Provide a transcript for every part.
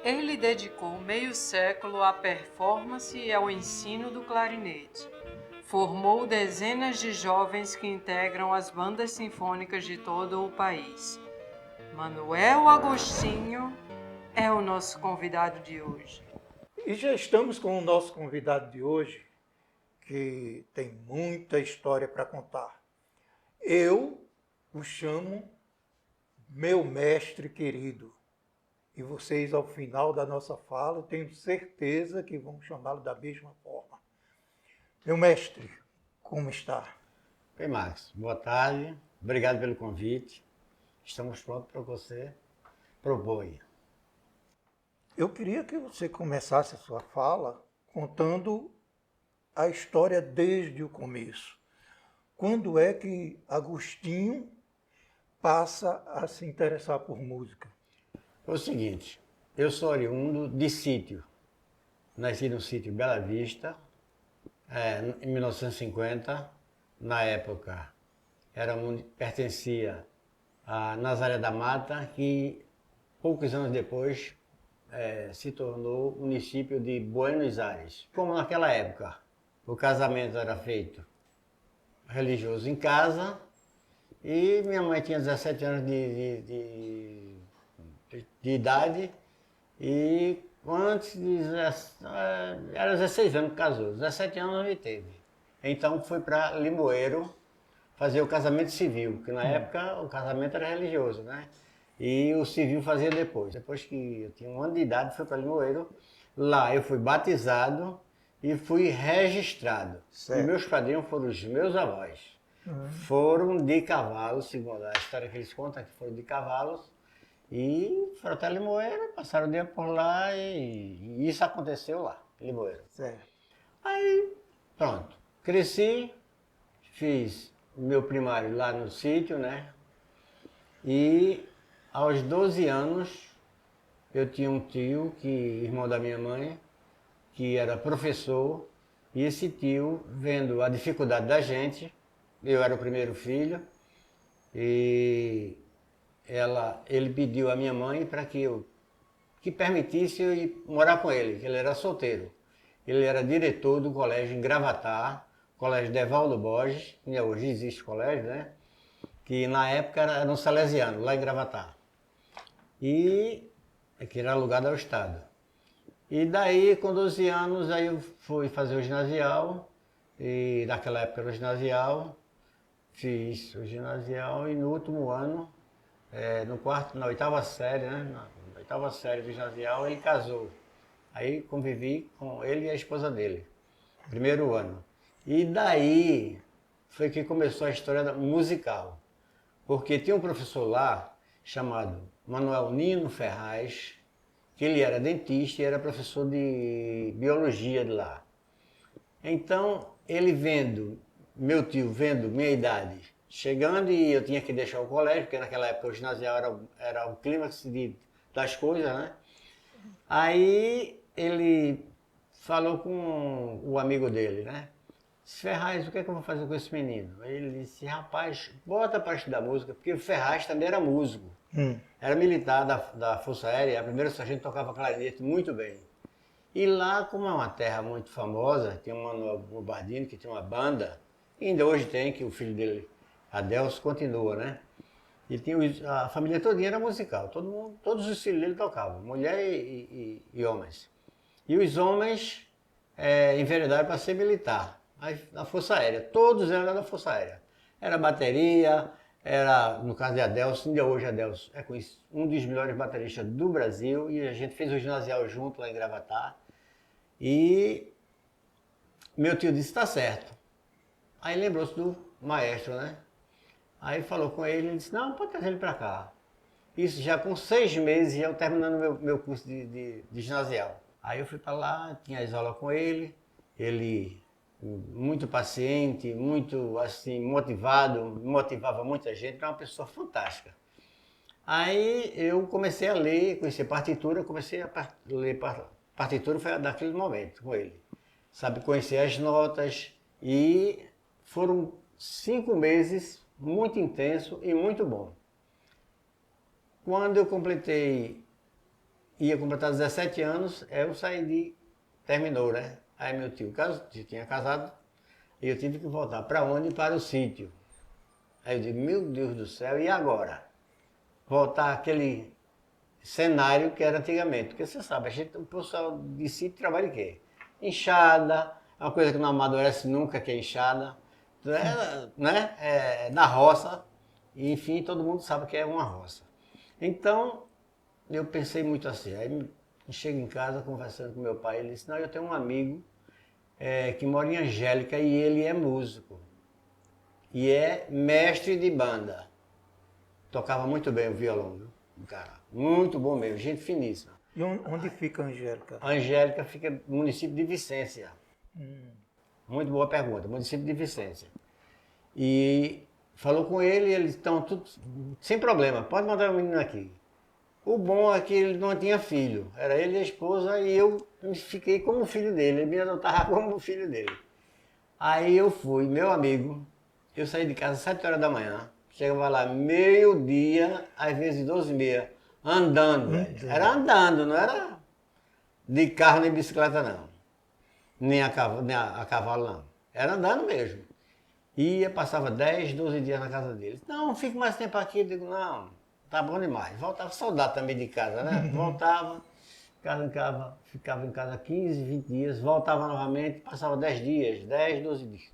Ele dedicou meio século à performance e ao ensino do clarinete. Formou dezenas de jovens que integram as bandas sinfônicas de todo o país. Manuel Agostinho é o nosso convidado de hoje. E já estamos com o nosso convidado de hoje, que tem muita história para contar. Eu o chamo meu mestre querido. E vocês, ao final da nossa fala, tenho certeza que vão chamá-lo da mesma forma. Meu mestre, como está? Oi, Marcos. Boa tarde. Obrigado pelo convite. Estamos prontos para você propor aí. Eu queria que você começasse a sua fala contando a história desde o começo. Quando é que Agostinho passa a se interessar por música? É o seguinte, eu sou oriundo de sítio. Nasci no sítio Bela Vista, em 1950. Na época, pertencia a Nazaré da Mata, que poucos anos depois se tornou município de Buenos Aires. Como naquela época o casamento era feito religioso em casa, e minha mãe tinha 17 anos de idade, e antes de era 16 anos que casou, 17 anos ele teve. Então foi para Limoeiro fazer o casamento civil, que na época o casamento era religioso, né? E o civil fazia depois. Depois que eu tinha 1 ano de idade, fui para Limoeiro. Lá eu fui batizado e fui registrado. Certo. E meus padrinhos foram os meus avós. Foram de cavalos, segundo a história que eles contam, que foram de cavalos. E foram até Limoeiro, passaram o dia por lá e isso aconteceu lá, em Limoeiro. Certo. Aí, pronto. Cresci, fiz meu primário lá no sítio, né? E aos 12 anos eu tinha um tio, irmão da minha mãe, que era professor, e esse tio, vendo a dificuldade da gente, eu era o primeiro filho, e ele pediu à minha mãe para que permitisse eu ir morar com ele, que ele era solteiro. Ele era diretor do colégio em Gravatar, colégio Devaldo Borges, que hoje existe colégio, né? Que na época era no Salesiano, lá em Gravatar. E que era alugado ao Estado. E daí, com 12 anos, aí eu fui fazer o ginasial, e naquela época era o ginasial, fiz o ginasial, e no último ano, na oitava série, né? Na oitava série do ginasial, ele casou. Aí convivi com ele e a esposa dele, primeiro ano. E daí foi que começou a história musical. Porque tinha um professor lá chamado Manuel Nino Ferraz, que ele era dentista e era professor de biologia de lá. Então, meu tio vendo minha idade chegando, e eu tinha que deixar o colégio, porque naquela época o ginasial era o clímax das coisas, né? Aí ele falou com o amigo dele, né? Ferraz, o que é que eu vou fazer com esse menino? Ele disse, rapaz, bota para estudar música, porque o Ferraz também era músico. Era militar da Força Aérea, a primeira sargento tocava clarinete muito bem. E lá, como é uma terra muito famosa, tem o Manuel Bobardini, que tinha uma banda, e ainda hoje tem, que o filho dele, Adelso, continua, né? E tinha a família todinha era musical, todos os filhos dele tocavam, mulher e homens. E os homens enveredaram para ser militar, na Força Aérea, todos eram da Força Aérea. Era bateria, no caso de Adelso, ainda hoje Adelso é um dos melhores bateristas do Brasil, e a gente fez o ginasial junto lá em Gravatar. E meu tio disse, tá certo. Aí lembrou-se do maestro, né? Aí falou com ele, disse, não, pode trazer ele para cá. Isso já com 6 meses, já eu terminando meu curso de ginasial. Aí eu fui para lá, tinha as aulas com ele muito paciente, muito assim, motivado, motivava muita gente, era uma pessoa fantástica. Aí eu comecei a ler, conhecer partitura, comecei a ler partitura, foi daquele momento com ele. Sabe, conhecer as notas, e foram 5 meses muito intenso e muito bom. Quando eu completei ia completar 17 anos, eu saí terminou, né? Aí meu tio tinha casado e eu tive que voltar. Para onde? Para o sítio. Aí eu digo, meu Deus do céu, e agora? Voltar àquele cenário que era antigamente. Porque você sabe, o pessoal de sítio trabalha em quê? Enxada, é uma coisa que não amadurece nunca, que é enxada. Né? Na roça, e, enfim, todo mundo sabe que é uma roça. Então, eu pensei muito assim. Aí chego em casa conversando com meu pai, ele disse, não, eu tenho um amigo que mora em Angélica e ele é músico. E é mestre de banda. Tocava muito bem o violão, viu? Cara, muito bom mesmo, gente finíssima. E onde fica a Angélica? Angélica fica no município de Vicência. Muito boa pergunta, município de Vicência. E falou com ele, eles estão tudo sem problema, pode mandar o menino aqui. O bom é que ele não tinha filho, era ele e a esposa e eu fiquei como filho dele, ele me adotava como filho dele. Aí eu fui, meu amigo, eu saí de casa às 7 horas da manhã, chegava lá meio-dia, às vezes 12h30, andando, velho. Era andando, não era de carro nem bicicleta não, nem a cavalo não, era andando mesmo. Ia, passava 10, 12 dias na casa deles. Não, fico mais tempo aqui. Eu digo, não, tá bom demais. Voltava, saudade também de casa, né? Voltava, ficava em casa 15, 20 dias, voltava novamente, passava 10 dias, 10, 12 dias.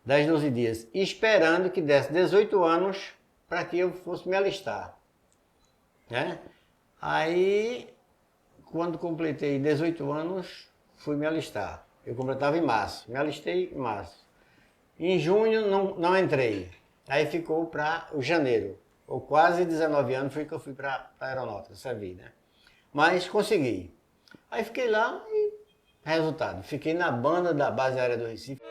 10, 12 dias, esperando que desse 18 anos para que eu fosse me alistar. Né? Aí, quando completei 18 anos, fui me alistar. Eu completava em março, me alistei em março. Em junho não entrei, aí ficou para o janeiro, ou quase 19 anos foi que eu fui para a aeronáutica, servi, né? Mas consegui. Aí fiquei lá e, resultado, fiquei na banda da base aérea do Recife.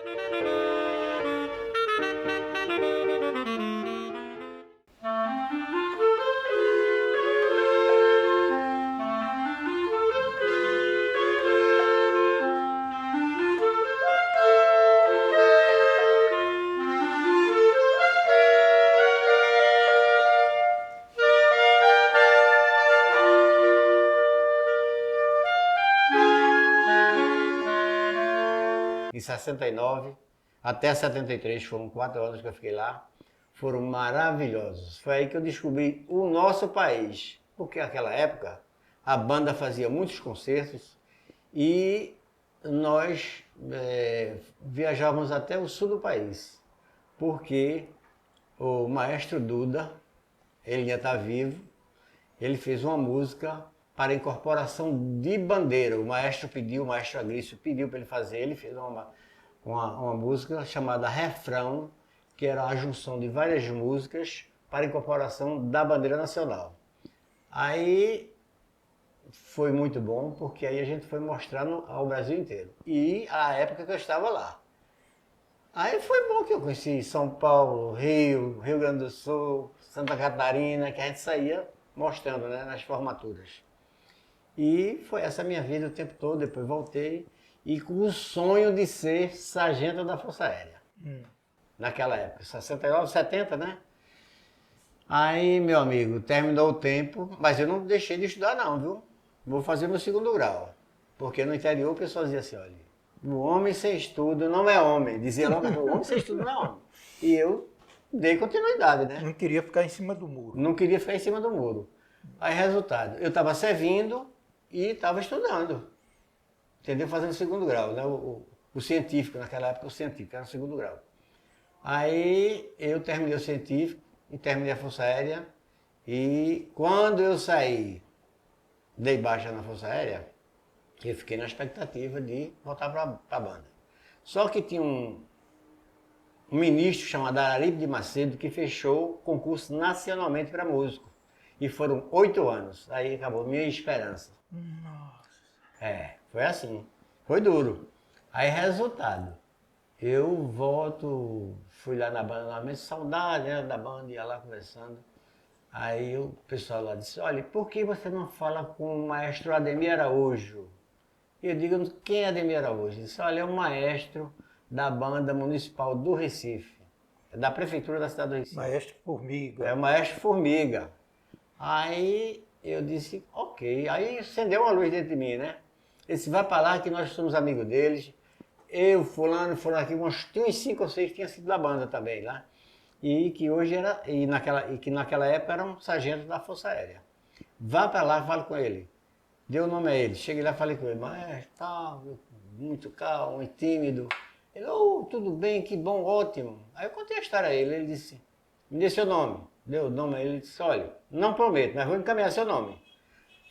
Em 69 até 73, foram 4 anos que eu fiquei lá, foram maravilhosos. Foi aí que eu descobri o nosso país, porque naquela época a banda fazia muitos concertos e nós viajávamos até o sul do país, porque o maestro Duda, ele ainda está vivo, ele fez uma música para incorporação de bandeira. O maestro Agrício pediu para ele fazer, ele fez uma música chamada Refrão, que era a junção de várias músicas para incorporação da bandeira nacional. Aí foi muito bom, porque aí a gente foi mostrando ao Brasil inteiro. E a época que eu estava lá. Aí foi bom que eu conheci São Paulo, Rio Grande do Sul, Santa Catarina, que a gente saía mostrando, né, nas formaturas. E foi essa minha vida o tempo todo, depois voltei, e com o sonho de ser sargento da Força Aérea. Naquela época, 69, 70, né? Aí, meu amigo, terminou o tempo, mas eu não deixei de estudar não, viu? Vou fazer meu 2º grau. Porque no interior o pessoal dizia assim, olha, o homem sem estudo não é homem. Dizia logo, o homem sem estudo não é homem. E eu dei continuidade, né? Não queria ficar em cima do muro. Não queria ficar em cima do muro. Aí, resultado, eu estava servindo e estava estudando. Entendeu? Fazendo 2º grau, né? O científico, naquela época o científico, era o 2º grau. Aí eu terminei o científico e terminei a Força Aérea. E quando eu saí, dei baixa na Força Aérea, eu fiquei na expectativa de voltar para a banda. Só que tinha um ministro chamado Araripe de Macedo que fechou concurso nacionalmente para músico. E foram 8 anos. Aí acabou minha esperança. Nossa. Foi assim. Foi duro. Aí, resultado. Eu volto, fui lá na banda, novamente, saudade, né, da banda, ia lá conversando. Aí o pessoal lá disse, olha, por que você não fala com o maestro Ademir Araújo? E eu digo, quem é Ademir Araújo? Ele disse, olha, é o maestro da banda municipal do Recife, da prefeitura da cidade do Recife. Maestro Formiga. É o maestro Formiga. Aí Eu disse, ok. Aí acendeu uma luz dentro de mim, né? Ele disse, vai para lá que nós somos amigos deles. Eu, fulano aqui, tinha uns 5 ou 6 que tinham sido da banda também lá. E que hoje era, e que naquela época era um sargento da Força Aérea. Vá para lá, fale com ele. Deu o nome a ele. Cheguei lá e falei com ele, mas tá muito calmo e tímido. Ele, tudo bem, que bom, ótimo. Aí eu contei a história a ele, ele disse, me dê seu nome. Deu o nome a ele e disse, olha, não prometo, mas vou encaminhar seu nome.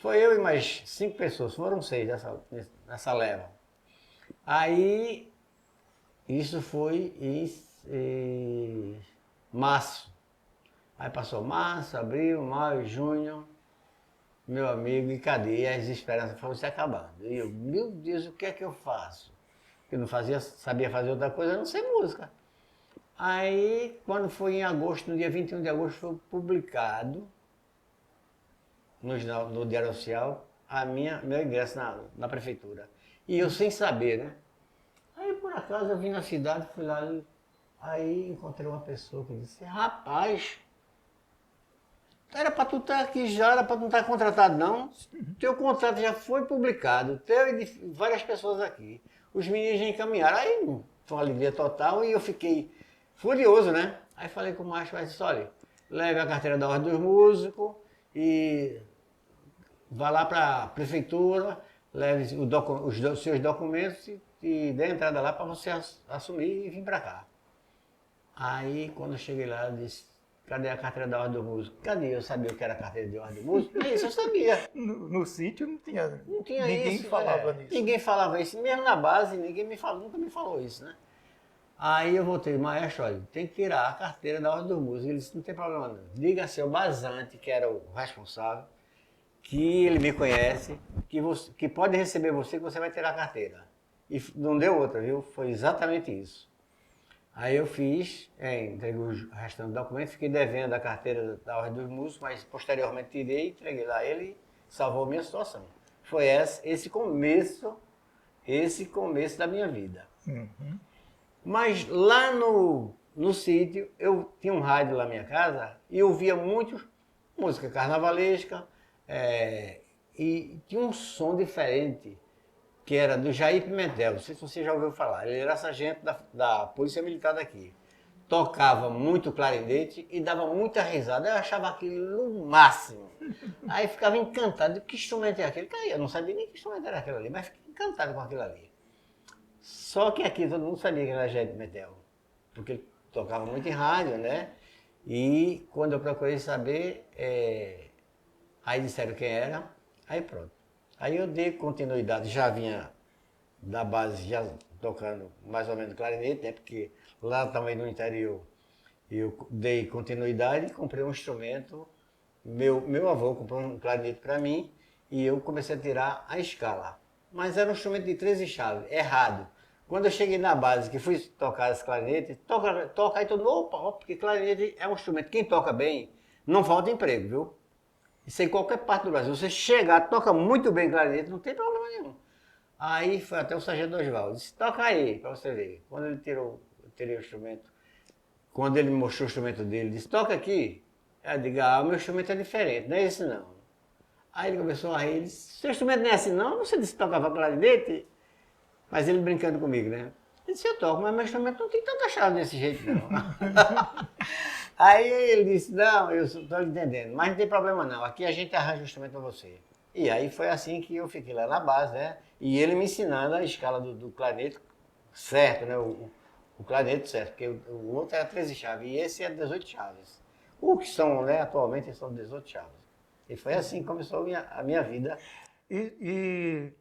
Foi eu e mais 5 pessoas, foram 6 nessa leva. Aí, isso foi em março. Aí passou março, abril, maio, junho, meu amigo, e cadê? As esperanças foram se acabando. E eu, meu Deus, o que é que eu faço? Eu não sabia fazer outra coisa, a não sei música. Aí, quando foi em agosto, no dia 21 de agosto, foi publicado no Diário Oficial meu ingresso na prefeitura. E eu sem saber, né? Aí, por acaso, eu vim na cidade, fui lá, aí encontrei uma pessoa que disse, rapaz, era para tu estar aqui já, era para tu não estar contratado não. Teu contrato já foi publicado, teu e de várias pessoas aqui. Os meninos já encaminharam. Aí foi uma alegria total e eu fiquei furioso, né? Aí falei com o macho, disse, olha, leve a carteira da Ordem dos Músicos e vá lá para a prefeitura, leve os seus documentos e dê a entrada lá para você assumir e vir para cá. Aí quando eu cheguei lá, eu disse, cadê a carteira da Ordem do Músico? Cadê? Eu sabia o que era a carteira de Ordem do Músico? Isso eu sabia. No sítio não tinha Ninguém isso, falava nisso. Ninguém falava isso. Mesmo na base, nunca me falou isso, né? Aí eu voltei, maestro, olha, tem que tirar a carteira da Ordem do Músico. Ele disse, não tem problema não. Diga a seu Basante, que era o responsável, que ele me conhece, que pode receber você, que você vai tirar a carteira. E não deu outra, viu? Foi exatamente isso. Aí eu fiz, entreguei o restante do documento, fiquei devendo a carteira da Ordem dos Músicos, mas posteriormente tirei, entreguei lá ele e salvou a minha situação. Foi esse começo da minha vida. Uhum. Mas lá no sítio, eu tinha um rádio lá na minha casa e eu ouvia muito música carnavalesca e tinha um som diferente, que era do Jair Pimentel, não sei se você já ouviu falar, ele era sargento da Polícia Militar daqui. Tocava muito clarinete e dava muita risada, eu achava aquilo no máximo. Aí ficava encantado, que instrumento é aquele? Eu não sabia nem que instrumento era aquele ali, mas fiquei encantado com aquilo ali. Só que aqui todo mundo sabia que era Jair Pimentel, porque ele tocava muito em rádio, né? E quando eu procurei saber, aí disseram quem era, aí pronto. Aí eu dei continuidade, já vinha da base, já tocando mais ou menos clarinete, né? Porque lá também no interior eu dei continuidade e comprei um instrumento. Meu avô comprou um clarinete para mim e eu comecei a tirar a escala. Mas era um instrumento de 13 chaves, errado. Quando eu cheguei na base, que fui tocar esse clarinete, toca aí todo mundo, opa, porque clarinete é um instrumento, quem toca bem, não falta emprego, viu? Isso em qualquer parte do Brasil. Você chegar, toca muito bem clarinete, não tem problema nenhum. Aí foi até o sargento Oswaldo, disse, toca aí, pra você ver. Quando ele eu tirei o instrumento, quando ele me mostrou o instrumento dele, disse, toca aqui. Aí eu digo, o meu instrumento é diferente, não é esse não. Aí ele começou a rir, ele disse, seu instrumento não é assim não? Você disse que tocava clarinete? Mas ele brincando comigo, né? Ele disse, eu toco, mas meu instrumento não tem tanta chave desse jeito não. Aí ele disse, não, eu estou entendendo, mas não tem problema não, aqui a gente arranja o instrumento para você. E aí foi assim que eu fiquei lá na base, né? E ele me ensinando a escala do clarinete certo, né? O clarinete certo, porque o outro era 13 chaves e esse é 18 chaves. O que são, né, atualmente são 18 chaves. E foi assim que começou a minha vida. E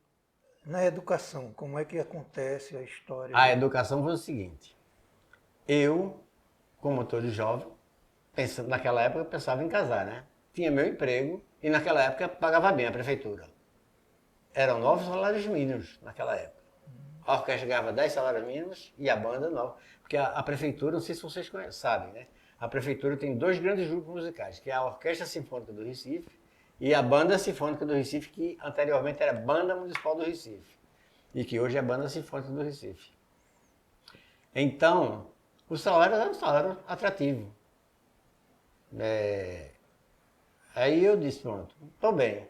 na educação, como é que acontece a história? A educação foi o seguinte, eu, como todo jovem, naquela época eu pensava em casar, né? Tinha meu emprego e naquela época pagava bem a prefeitura. Eram 9 salários mínimos naquela época. A orquestra ganhava 10 salários mínimos e a banda 9. Porque a prefeitura, não sei se vocês sabem, né? A prefeitura tem 2 grandes grupos musicais, que é a Orquestra Sinfônica do Recife e a Banda Sinfônica do Recife, que anteriormente era Banda Municipal do Recife e que hoje é Banda Sinfônica do Recife. Então, o salário era um salário atrativo. Aí eu disse, pronto, tô bem.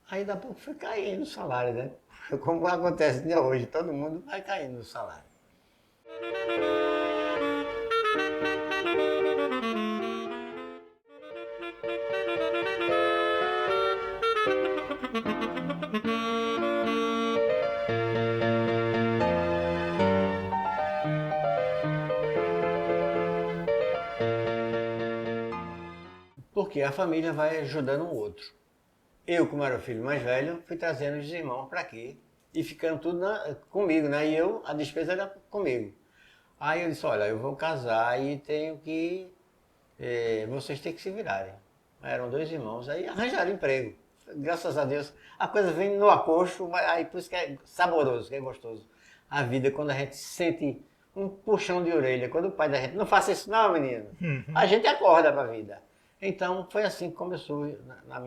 Aí daqui a pouco foi caindo o salário, né? Como acontece até hoje, todo mundo vai caindo o salário. Porque a família vai ajudando o outro. Eu, como era o filho mais velho, fui trazendo os irmãos para aqui e ficando tudo comigo, né? E eu, a despesa era comigo. Aí eu disse, olha, eu vou casar e tenho que... vocês têm que se virarem. Eram 2 irmãos, aí arranjaram emprego. Graças a Deus, a coisa vem no acocho, aí por isso que é saboroso, que é gostoso. A vida, quando a gente sente um puxão de orelha, quando o pai da gente, não faça isso não, menino, a gente acorda para a vida. Então, foi assim que começou na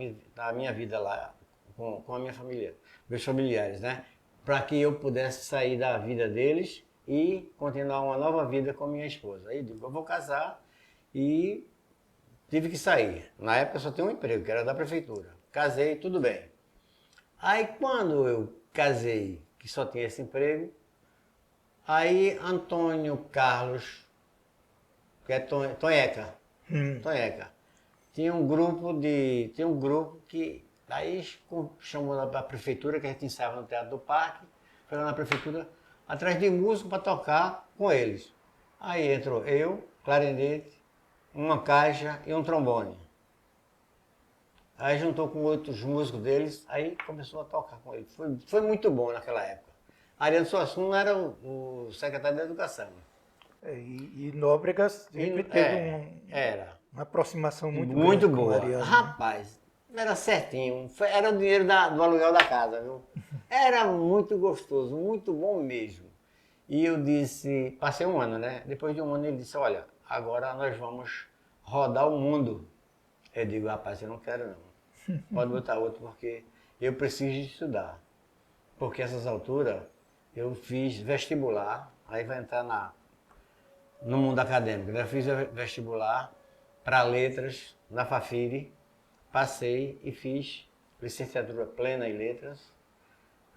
minha vida lá, com a minha família, meus familiares, né? Para que eu pudesse sair da vida deles e continuar uma nova vida com minha esposa. Aí eu digo, eu vou casar e tive que sair. Na época eu só tinha um emprego, que era da prefeitura. Casei, tudo bem. Aí quando eu casei, que só tinha esse emprego, aí Antônio Carlos, que é Tonheca, Tonheca, tinha um grupo que aí chamou a prefeitura, que a gente ensaiava no Teatro do Parque, foi lá na prefeitura, atrás de músico para tocar com eles. Aí entrou eu, clarinete, uma caixa e um trombone. Aí juntou com outros músicos deles, aí começou a tocar com eles. Foi muito bom naquela época. Ariano Suassuna era o secretário da Educação. E Nóbrega sempre teve uma aproximação muito grande com boa. Ariano, né? Rapaz, era certinho. Era o dinheiro do aluguel da casa, viu? Era muito gostoso, muito bom mesmo. E eu disse, passei um ano, né? Depois de um ano ele disse, olha, agora nós vamos rodar o mundo. Eu digo, rapaz, eu não quero não. Pode botar outro, porque eu preciso de estudar. Porque essas alturas eu fiz vestibular, aí vai entrar no mundo acadêmico. Eu fiz vestibular para letras na Fafiri, passei e fiz licenciatura plena em letras.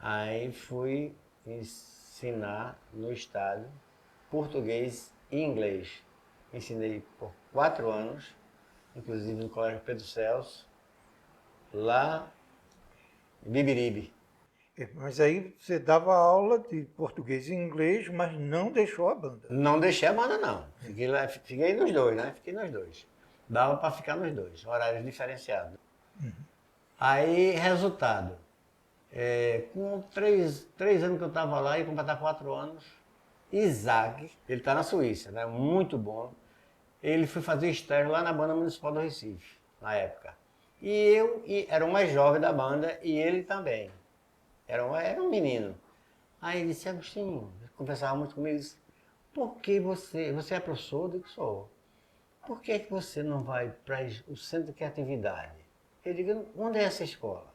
Aí fui ensinar no estado português e inglês. Ensinei por 4 anos, inclusive no Colégio Pedro Celso, lá em Bibiribe. Mas aí você dava aula de português e inglês, mas não deixou a banda. Não deixei a banda não, fiquei nos dois, né? Fiquei nos dois. Dava para ficar nos dois, horários diferenciados. Aí, resultado, com 3 anos que eu estava lá, ia completar 4 anos, Isaac, ele está na Suíça, né? Muito bom. Ele foi fazer estágio lá na banda municipal do Recife, na época. E eu era o mais jovem da banda e ele também. Era um menino. Aí ele disse, Agostinho, conversava muito comigo, disse, por que você é professor? Eu digo, sou. Por que você não vai para o Centro de Criatividade? Eu digo, onde é essa escola?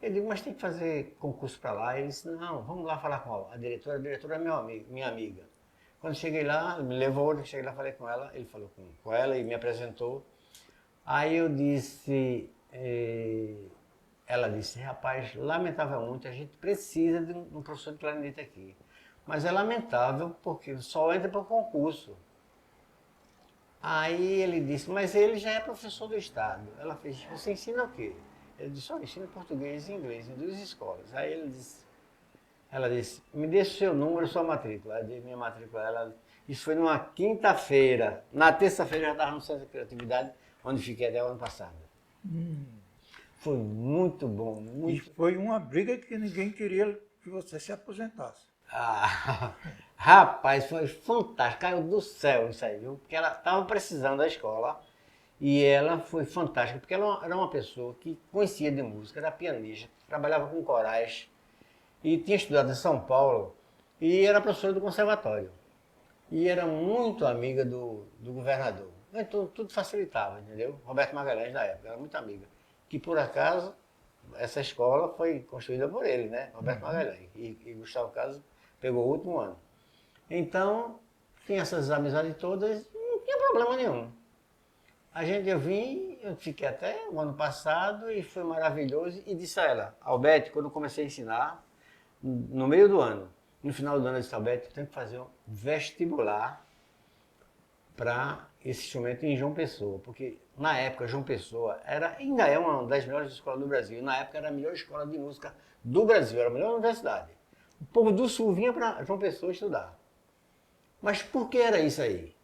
Eu digo, mas tem que fazer concurso para lá. Ele disse, não, vamos lá falar com a diretora é minha amiga. Quando cheguei lá, me levou, cheguei lá, falei com ela, ele falou com ela e me apresentou. Aí eu disse, ela disse, rapaz, lamentavelmente a gente precisa de um professor de clarinete aqui. Mas é lamentável porque só entra para o concurso. Aí ele disse, mas ele já é professor do estado. Ela fez, você ensina o quê? Ele disse, eu ensino português e inglês em 2 escolas. Aí ela disse, me deixa o seu número e sua matrícula. Eu dei minha matrícula, isso foi numa quinta-feira. Na terça-feira eu já estava no Centro de Criatividade, onde fiquei até o ano passado. Foi muito bom. E foi uma briga que ninguém queria que você se aposentasse. Rapaz, foi fantástico, caiu do céu isso aí, viu? Porque ela estava precisando da escola e ela foi fantástica, porque ela era uma pessoa que conhecia de música, era pianista, trabalhava com corais e tinha estudado em São Paulo e era professora do conservatório. E era muito amiga do governador. Então tudo facilitava, entendeu? Roberto Magalhães na época, era muito amiga. Que por acaso, essa escola foi construída por ele, né? Roberto Magalhães. E Gustavo Caso pegou o último ano. Então, tinha essas amizades todas, não tinha problema nenhum. Eu eu fiquei até o ano passado e foi maravilhoso. E disse a ela, Albete, quando eu comecei a ensinar, no meio do ano, no final do ano, eu disse, Albete, eu tenho que fazer um vestibular para esse instrumento em João Pessoa, porque na época João Pessoa ainda é uma das melhores escolas do Brasil, na época era a melhor escola de música do Brasil, era a melhor universidade. O povo do Sul vinha para João Pessoa estudar. Mas por que era isso aí?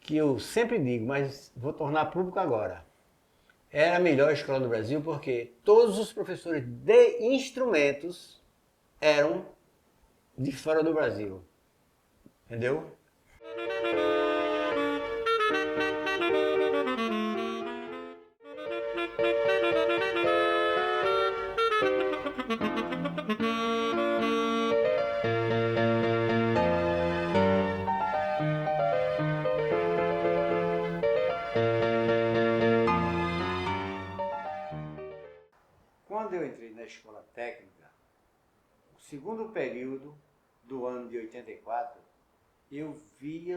Que eu sempre digo, mas vou tornar público agora. Era a melhor escola do Brasil porque todos os professores de instrumentos eram de fora do Brasil. Entendeu? Quando eu entrei na escola técnica, o segundo período do ano de 84, eu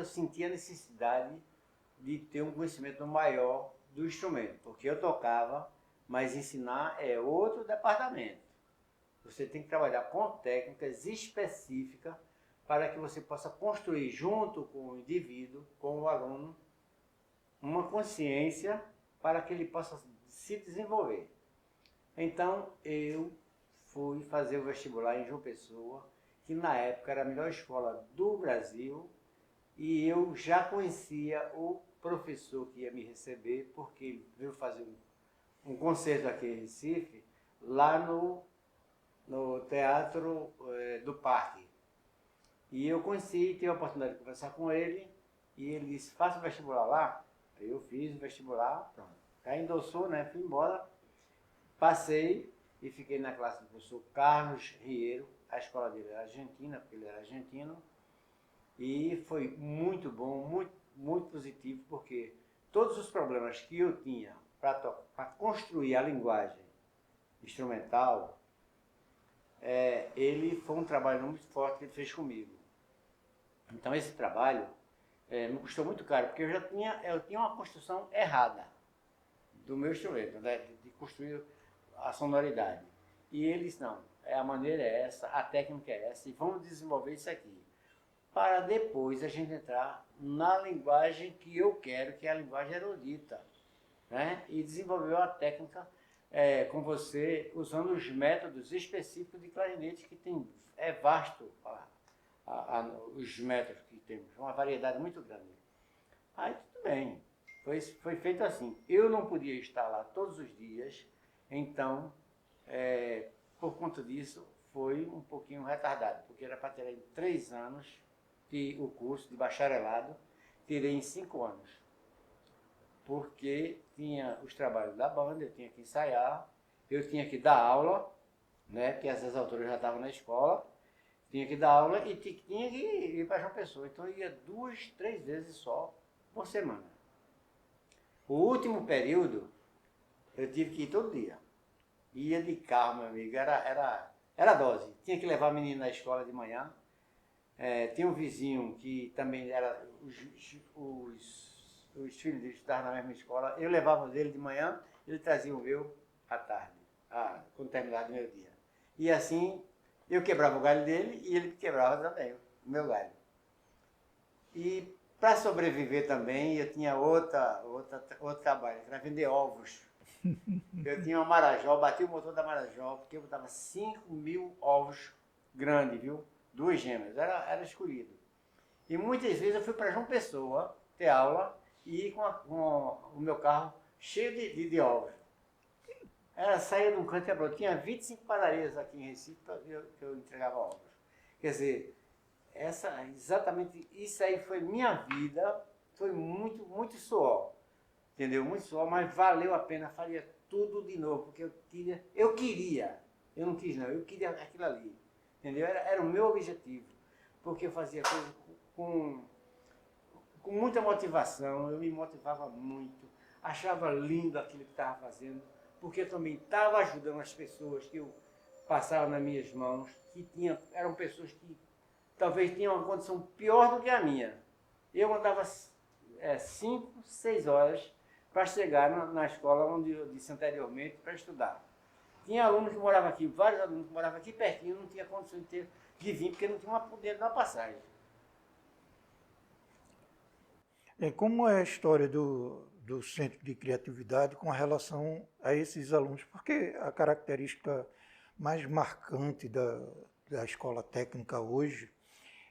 sentia a necessidade de ter um conhecimento maior do instrumento, porque eu tocava, mas ensinar é outro departamento. Você tem que trabalhar com técnicas específicas para que você possa construir junto com o indivíduo, com o aluno, uma consciência para que ele possa se desenvolver. Então eu fui fazer o vestibular em João Pessoa, que na época era a melhor escola do Brasil, e eu já conhecia o professor que ia me receber, porque ele veio fazer um concerto aqui em Recife, lá no Teatro do Parque. E eu conheci, tive a oportunidade de conversar com ele, e ele disse, faça o vestibular lá. Eu fiz o vestibular, pronto. Aí endossou, né? Fui embora, passei e fiquei na classe do professor Carlos Riero. A escola dele era argentina, porque ele era argentino. E foi muito bom, muito positivo, porque todos os problemas que eu tinha para construir a linguagem instrumental, ele foi um trabalho muito forte que ele fez comigo. Então esse trabalho me custou muito caro, porque eu tinha uma construção errada do meu instrumento, né, de construir a sonoridade. E eles, não, a maneira é essa, a técnica é essa, e vamos desenvolver isso aqui. Para depois a gente entrar na linguagem que eu quero, que é a linguagem erudita, né? E desenvolver a técnica com você, usando os métodos específicos de clarinete, que é vasto os métodos que temos, uma variedade muito grande. Aí tudo bem, foi feito assim. Eu não podia estar lá todos os dias, então, por conta disso, foi um pouquinho retardado, porque era para ter em 3 anos o curso de bacharelado, tirei em 5 anos, porque tinha os trabalhos da banda, eu tinha que ensaiar, eu tinha que dar aula, né, porque essas alturas já estavam na escola, tinha que dar aula e tinha que ir para João Pessoa, então eu ia 2, 3 vezes só por semana. O último período, eu tive que ir todo dia, ia de carro, meu amigo, era dose, tinha que levar a menina na escola de manhã. Tinha um vizinho que também era os filhos dele estavam na mesma escola. Eu levava dele de manhã, ele trazia o meu à tarde, quando terminava o meu dia. E assim, eu quebrava o galho dele e ele quebrava também o meu galho. E para sobreviver também, eu tinha outro trabalho, que era vender ovos. Eu tinha uma Marajó, bati o motor da Marajó, porque eu botava 5.000 ovos grandes, viu? 2 gêmeas, era escolhido. E muitas vezes eu fui para João Pessoa ter aula e ir com o meu carro cheio de ovos. Saía de um canto e ia para outro. Tinha 25 padarias aqui em Recife que eu entregava ovos. Quer dizer, exatamente isso aí foi minha vida, foi muito, muito suor. Entendeu? Muito suor, mas valeu a pena, faria tudo de novo, porque eu queria, eu não quis não, eu queria aquilo ali. Entendeu? Era o meu objetivo, porque eu fazia coisas com muita motivação, eu me motivava muito, achava lindo aquilo que estava fazendo, porque eu também estava ajudando as pessoas que eu passava nas minhas mãos, eram pessoas que talvez tinham uma condição pior do que a minha. Eu andava 5, 6 horas para chegar na escola onde eu disse anteriormente para estudar. Tinha aluno que morava aqui, vários alunos que moravam aqui pertinho, não tinha condições de vir, porque não tinha dinheiro da passagem. Como é a história do Centro de Criatividade com relação a esses alunos? Porque a característica mais marcante da escola técnica hoje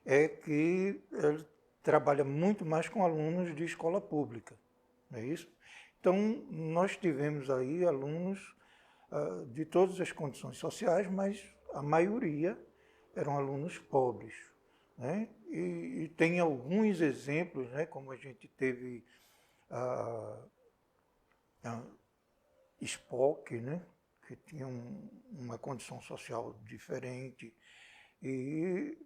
é que ele trabalha muito mais com alunos de escola pública, não é isso? Então, nós tivemos aí alunos de todas as condições sociais, mas a maioria eram alunos pobres, né? E tem alguns exemplos, né, como a gente teve a Spock, né, que tinha uma condição social diferente e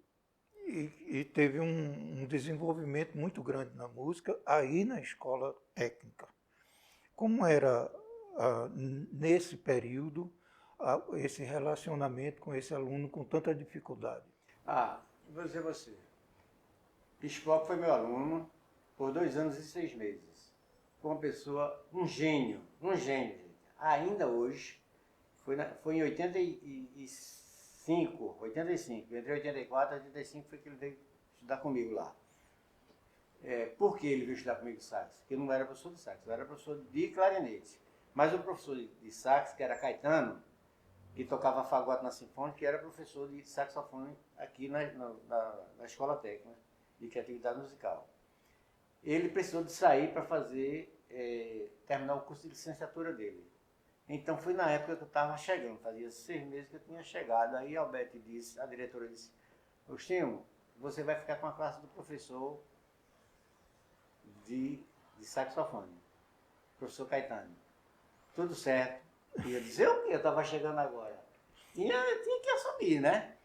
teve um desenvolvimento muito grande na música aí na escola técnica. Como era nesse período esse relacionamento com esse aluno com tanta dificuldade? Vou dizer a você. Spock foi meu aluno por 2 anos e 6 meses. Foi uma pessoa, um gênio, gente. Ainda hoje, foi em 85, entre 84 e 85 foi que ele veio estudar comigo lá. Por que ele veio estudar comigo sax? Porque eu não era professor de sax, eu era professor de clarinete. Mas o professor de sax, que era Caetano, que tocava fagote na Sinfônica, que era professor de saxofone aqui na Escola Técnica de Criatividade Musical. Ele precisou de sair para terminar o curso de licenciatura dele. Então foi na época que eu estava chegando, fazia 6 meses que eu tinha chegado. Aí a Alberto disse, a diretora disse, Agostinho, você vai ficar com a classe do professor de saxofone, professor Caetano. Tudo certo. E eu disse, eu estava chegando agora. Tinha que assumir, né?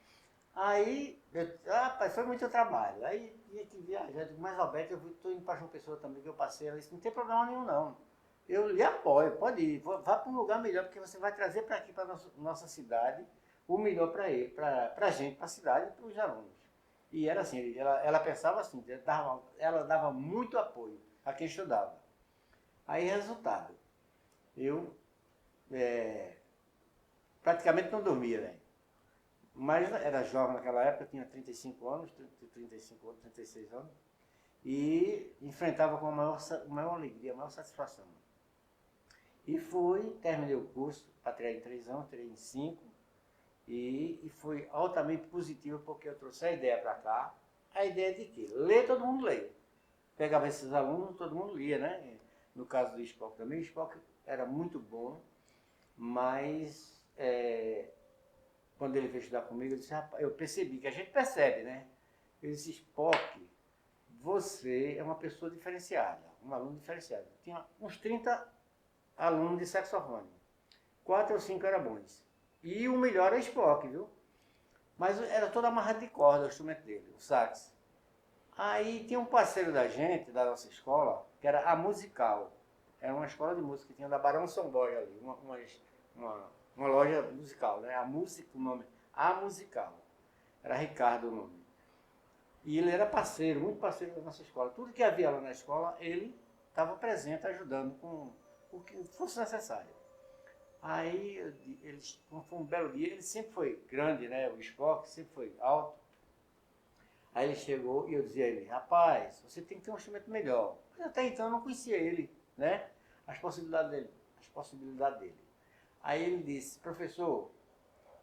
Aí, rapaz, foi muito trabalho. Aí tinha que viajar. Eu digo, mas Alberto, eu estou indo para João Pessoa também, que eu passei. Ela disse, não tem problema nenhum, não. Eu lhe apoio, pode ir. Vá para um lugar melhor, porque você vai trazer para aqui, para nossa cidade, o melhor para ele, para a gente, para a cidade e para os alunos. E era assim, ela pensava assim, ela dava muito apoio a quem estudava. Aí, resultado, eu praticamente não dormia, velho. Mas era jovem naquela época, tinha 35 anos, 36 anos, e enfrentava com a maior alegria, a maior satisfação. E terminei o curso, para tirar em 3 anos, tirei em 5, e foi altamente positivo, porque eu trouxe a ideia para cá, a ideia de quê? Ler, todo mundo lê. Pegava esses alunos, todo mundo lia, né? No caso do Spock também, o Spock era muito bom, mas quando ele veio estudar comigo, eu disse, rapaz, eu percebi, que a gente percebe, né? Eu disse, Spock, você é uma pessoa diferenciada, um aluno diferenciado. Tinha uns 30 alunos de saxofone, 4 ou 5 eram bons. E o melhor era Spock, viu? Mas era todo amarrado de corda o instrumento dele, o sax. Aí tinha um parceiro da gente, da nossa escola, que era a Musical. Era uma escola de música que tinha da Barão São Borja ali, uma loja musical, né? O nome, a Musical. Era Ricardo o nome. E ele era parceiro, muito parceiro da nossa escola. Tudo que havia lá na escola, ele estava presente, ajudando com o que fosse necessário. Aí, foi um belo dia, ele sempre foi grande, né? O Spock sempre foi alto. Aí ele chegou e eu dizia a ele, rapaz, você tem que ter um instrumento melhor. Mas até então eu não conhecia ele, né? As possibilidades dele. Aí ele disse, professor,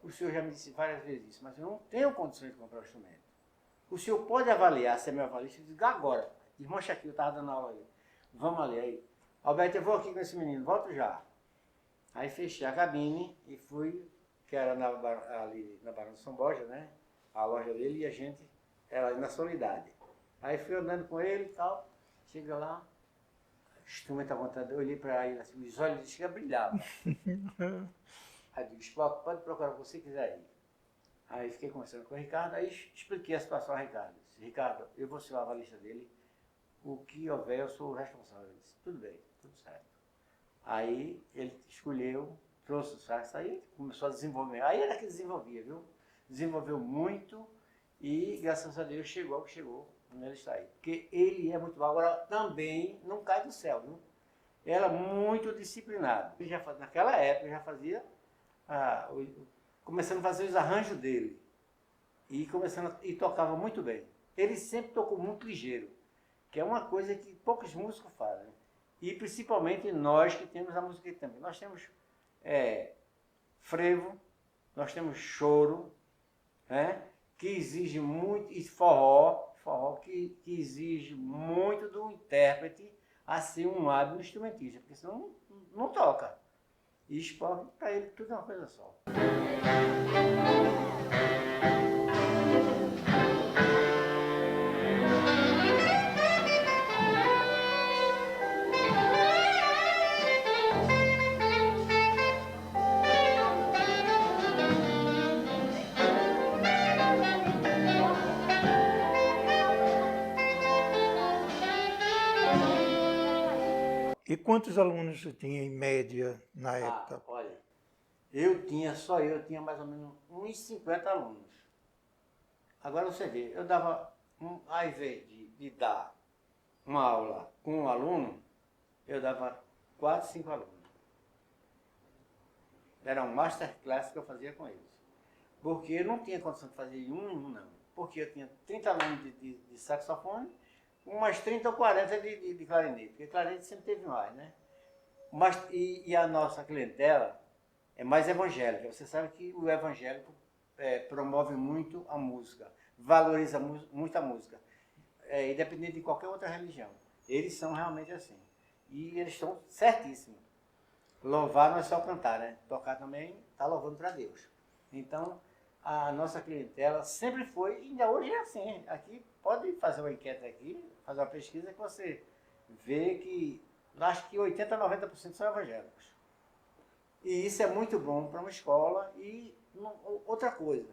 o senhor já me disse várias vezes isso, mas eu não tenho condições de comprar o instrumento. O senhor pode avaliar, se é meu avalista? Eu digo, agora. Desmancha aqui, eu estava dando aula ali. Vamos ali. Aí, Alberto, eu vou aqui com esse menino, volto já. Aí fechei a cabine e fui, que era ali na Barão de São Borja, né? A loja dele, e a gente era na Solidade. Aí fui andando com ele e tal, chega lá, o instrumento apontando, eu olhei para ele assim, os olhos dele brilhavam. Aí eu disse, pode procurar o que você quiser ir. Aí fiquei conversando com o Ricardo, aí expliquei a situação ao Ricardo. Disse, Ricardo, eu vou ser o avalista dele, o que houver eu sou o responsável. Ele disse, tudo bem, tudo certo. Aí ele escolheu, trouxe o sax, aí começou a desenvolver. Aí era que desenvolvia, viu? Desenvolveu muito e, graças a Deus, chegou ao que chegou, onde ele está aí. Porque ele é muito bom. Agora, também não cai do céu, viu? era muito disciplinado. Ele já, naquela época já fazia, começando a fazer os arranjos dele e tocava muito bem. Ele sempre tocou muito ligeiro, que é uma coisa que poucos músicos fazem. E principalmente nós que temos a música também. Nós temos frevo, nós temos choro, né? Que exige muito, e forró que exige muito do intérprete a ser um hábil instrumentista, porque senão não toca. E esporte, para ele, tudo é uma coisa só. E quantos alunos você tinha em média na época? Olha, eu tinha mais ou menos uns 50 alunos. Agora você vê, eu dava, ao invés de dar uma aula com um aluno, eu dava 4, 5 alunos. Era um masterclass que eu fazia com eles. Porque eu não tinha condição de fazer um, não. Porque eu tinha 30 alunos de saxofone, umas 30 ou 40 de clarinete, porque clarinete sempre teve mais, né? Mas, e a nossa clientela é mais evangélica. Você sabe que o evangélico promove muito a música, valoriza muito a música, independente de qualquer outra religião. Eles são realmente assim. E eles estão certíssimos. Louvar não é só cantar, né? Tocar também está louvando para Deus. Então, a nossa clientela sempre foi, e ainda hoje é assim. Aqui, pode fazer uma enquete aqui, fazer uma pesquisa que você vê que, acho que 80% a 90% são evangélicos. E isso é muito bom para uma escola. E outra coisa,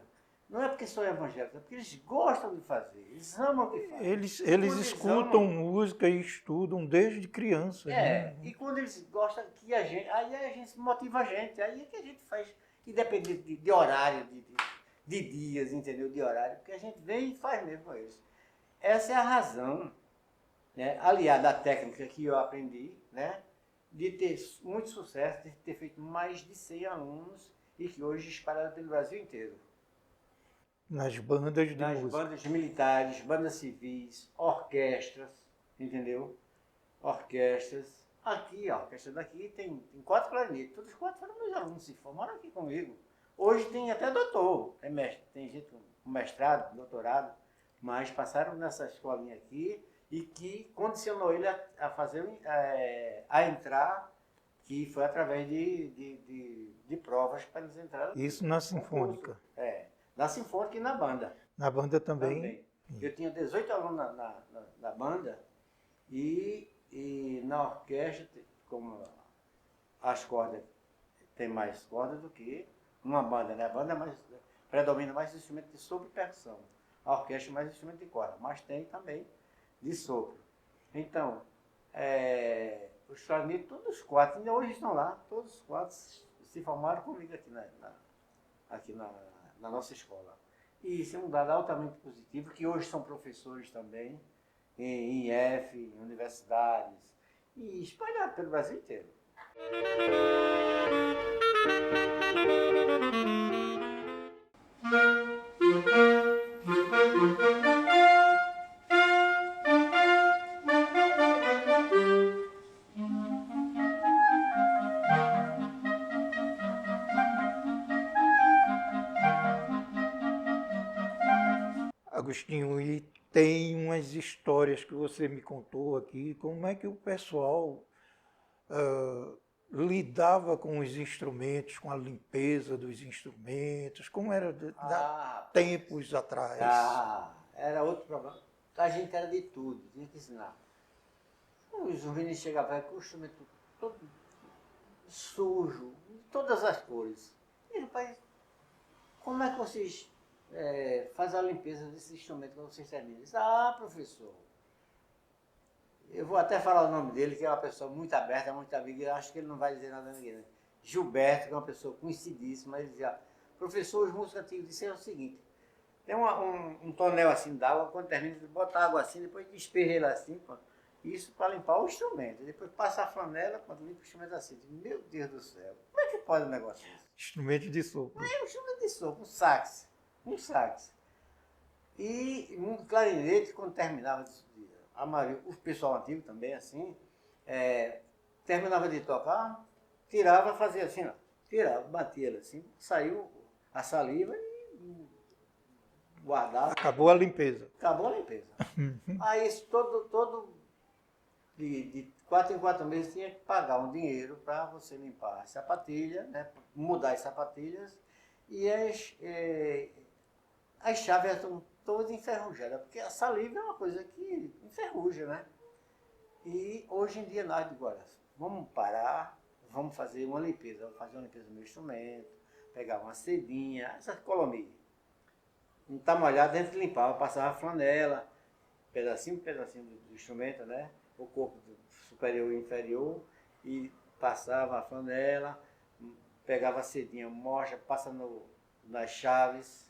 não é porque são evangélicos, é porque eles gostam de fazer, eles amam o que fazem. Eles escutam música e estudam desde criança. Né? E quando eles gostam que aí a gente motiva a gente, aí é que a gente faz, independente de horário, de dias, entendeu? De horário, porque a gente vem e faz mesmo com eles. Essa é a razão, né, aliada à técnica que eu aprendi, né, de ter muito sucesso, de ter feito mais de 100 alunos e que hoje espalhado pelo Brasil inteiro. Nas bandas de Nas música. bandas militares, bandas civis, orquestras, entendeu? Orquestras. Aqui, a orquestra daqui tem 4 clarinetes. Todos os 4 foram meus alunos, se formaram aqui comigo. Hoje tem até doutor, tem gente com mestrado, doutorado, mas passaram nessa escolinha aqui e que condicionou ele a fazer, a entrar, que foi através de provas para eles entrarem. Isso na Sinfônica. Na Sinfônica e na banda. Na banda também. Eu tinha 18 alunos na banda e na orquestra, como as cordas, tem mais cordas do que uma banda, né? A banda predomina mais instrumento de sopro e percussão. A orquestra mais instrumento de corda, mas tem também de sopro. Então, os clarinetes, todos os 4, ainda hoje estão lá, todos os 4 se formaram comigo aqui na nossa escola. E isso é um dado altamente positivo, que hoje são professores também, em IF, em universidades, e espalhado pelo Brasil inteiro. Agostinho, e tem umas histórias que você me contou aqui, como é que o pessoal lidava com os instrumentos, com a limpeza dos instrumentos, como era tempos atrás? Era outro problema. A gente era de tudo, tinha que ensinar. Os meninos chegavam com o instrumento todo sujo, de todas as cores. E, rapaz, como é que vocês fazem a limpeza desse instrumento quando vocês terminam? Disse, professor, eu vou até falar o nome dele, que é uma pessoa muito aberta, muito amiga, eu acho que ele não vai dizer nada a ninguém. Né? Gilberto, que é uma pessoa conhecidíssima, ele dizia, professor, os músicos antigos disseram o seguinte, tem um tonel assim d'água, quando termina, bota água assim, depois despeja ele assim, pô, Isso para limpar o instrumento. Depois passa a flanela, quando limpa o instrumento assim. Meu Deus do céu, como é que pode um negócio desse? Instrumento de sopro. É um instrumento de sopro, um sax. Um sax. E um clarinete, quando terminava, o pessoal antigo também, assim, terminava de tocar, tirava, fazia assim, ó, tirava, batia ele assim, saiu a saliva e guardava. Acabou a limpeza. Acabou a limpeza. Aí isso todo de 4 em 4 meses tinha que pagar um dinheiro para você limpar as sapatilhas, né, mudar as sapatilhas e as chaves estão todas enferrujadas, porque a saliva é uma coisa que enferruja, né? E hoje em dia nós agora vamos parar, vamos fazer uma limpeza, do meu instrumento, pegar uma cedinha, essa colomia. Não está molhado, a gente limpava, passava a flanela, pedacinho por pedacinho do instrumento, né? O corpo superior e inferior, e passava a flanela, pegava a cedinha, mocha, passa nas chaves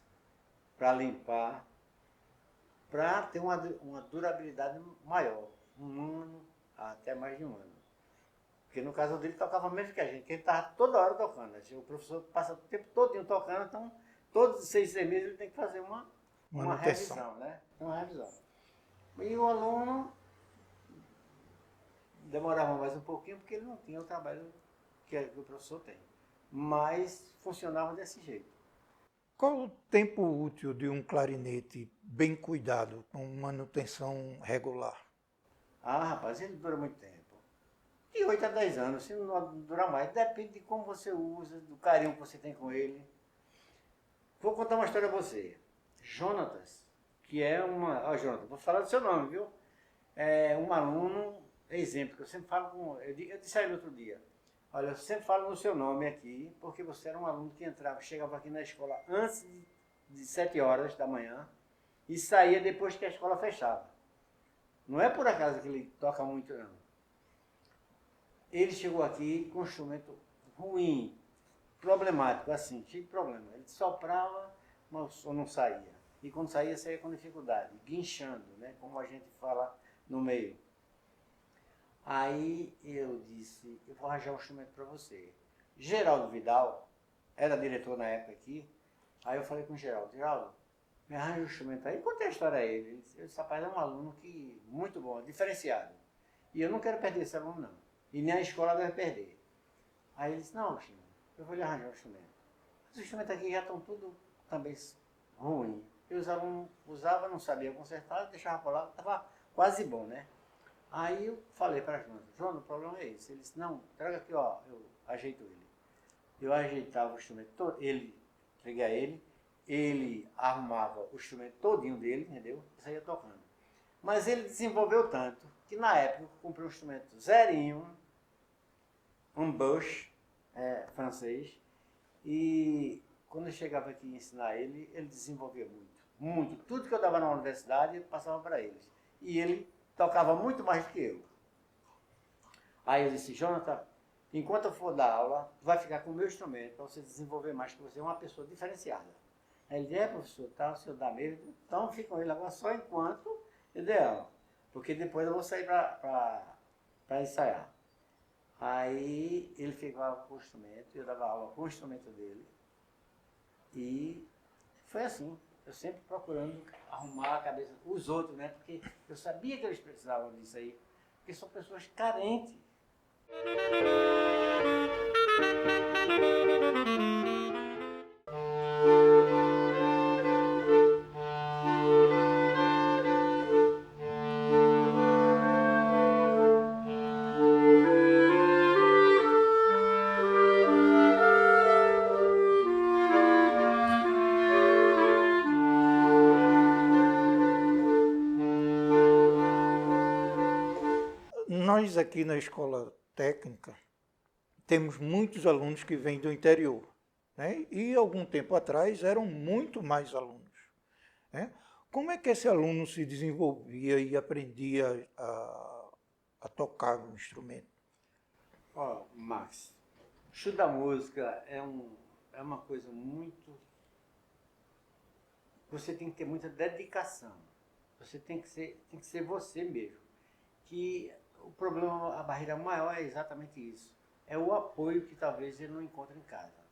para limpar, para ter uma durabilidade maior, um ano, até mais de um ano. Porque no caso dele tocava mesmo que a gente, que ele estava toda hora tocando. O professor passa o tempo todo tocando, então todos os 6 meses ele tem que fazer uma revisão, né? Uma revisão. E o aluno demorava mais um pouquinho porque ele não tinha o trabalho que o professor tem. Mas funcionava desse jeito. Qual o tempo útil de um clarinete bem cuidado, com manutenção regular? Ah, rapaz, ele dura muito tempo. De 8 a 10 anos, se não durar mais, depende de como você usa, do carinho que você tem com ele. Vou contar uma história a você. Jonatas, que é uma... Ó, Jonatas, vou falar do seu nome, viu? É um aluno, exemplo, que eu sempre falo com... Eu disse a ele outro dia. Olha, eu sempre falo no seu nome aqui, porque você era um aluno que chegava aqui na escola antes de 7 horas da manhã e saía depois que a escola fechava. Não é por acaso que ele toca muito, não. Ele chegou aqui com um instrumento ruim, problemático, assim, cheio de problema. Ele soprava, mas o som não saía. E quando saía, saía com dificuldade, guinchando, né, como a gente fala no meio. Aí eu disse, eu vou arranjar um instrumento para você. Geraldo Vidal, era diretor na época aqui, aí eu falei com o Geraldo, me arranja um instrumento aí. Contei a história a ele. Ele disse, rapaz, é um aluno muito bom, diferenciado. E eu não quero perder esse aluno, não. E nem a escola deve perder. Aí ele disse, não, Chico, eu vou lhe arranjar um instrumento. Os instrumentos aqui já estão tudo também ruins. E os alunos usavam, não sabiam consertar, deixava por lá, estava quase bom, né? Aí eu falei para João, o problema é esse. Ele disse, não, traga aqui, ó, eu ajeito ele. Eu ajeitava o instrumento todo, entreguei a ele arrumava o instrumento todinho dele, entendeu? E saía tocando. Mas ele desenvolveu tanto que na época eu comprei um instrumento zerinho, um Bush francês, e quando eu chegava aqui a ensinar ele desenvolvia muito, muito. Tudo que eu dava na universidade, eu passava para eles. E ele tocava muito mais do que eu. Aí eu disse, Jonathan, enquanto eu for dar aula, tu vai ficar com o meu instrumento para você desenvolver mais, porque você é uma pessoa diferenciada. Aí ele disse, professor, tá, o senhor dá mesmo? Então fica com ele agora só enquanto eu der aula. Porque depois eu vou sair para ensaiar. Aí ele ficava com o instrumento, eu dava aula com o instrumento dele. E foi assim, eu sempre procurando arrumar a cabeça os outros, né? Porque eu sabia que eles precisavam disso aí, porque são pessoas carentes. Nós aqui na escola técnica temos muitos alunos que vêm do interior, né? E algum tempo atrás eram muito mais alunos, né? Como é que esse aluno se desenvolvia e aprendia a tocar o instrumento? Ó, Max, estudar música é uma coisa muito... Você tem que ter muita dedicação. Você tem que ser você mesmo. que o problema, a barreira maior é exatamente isso. É o apoio que talvez ele não encontre em casa.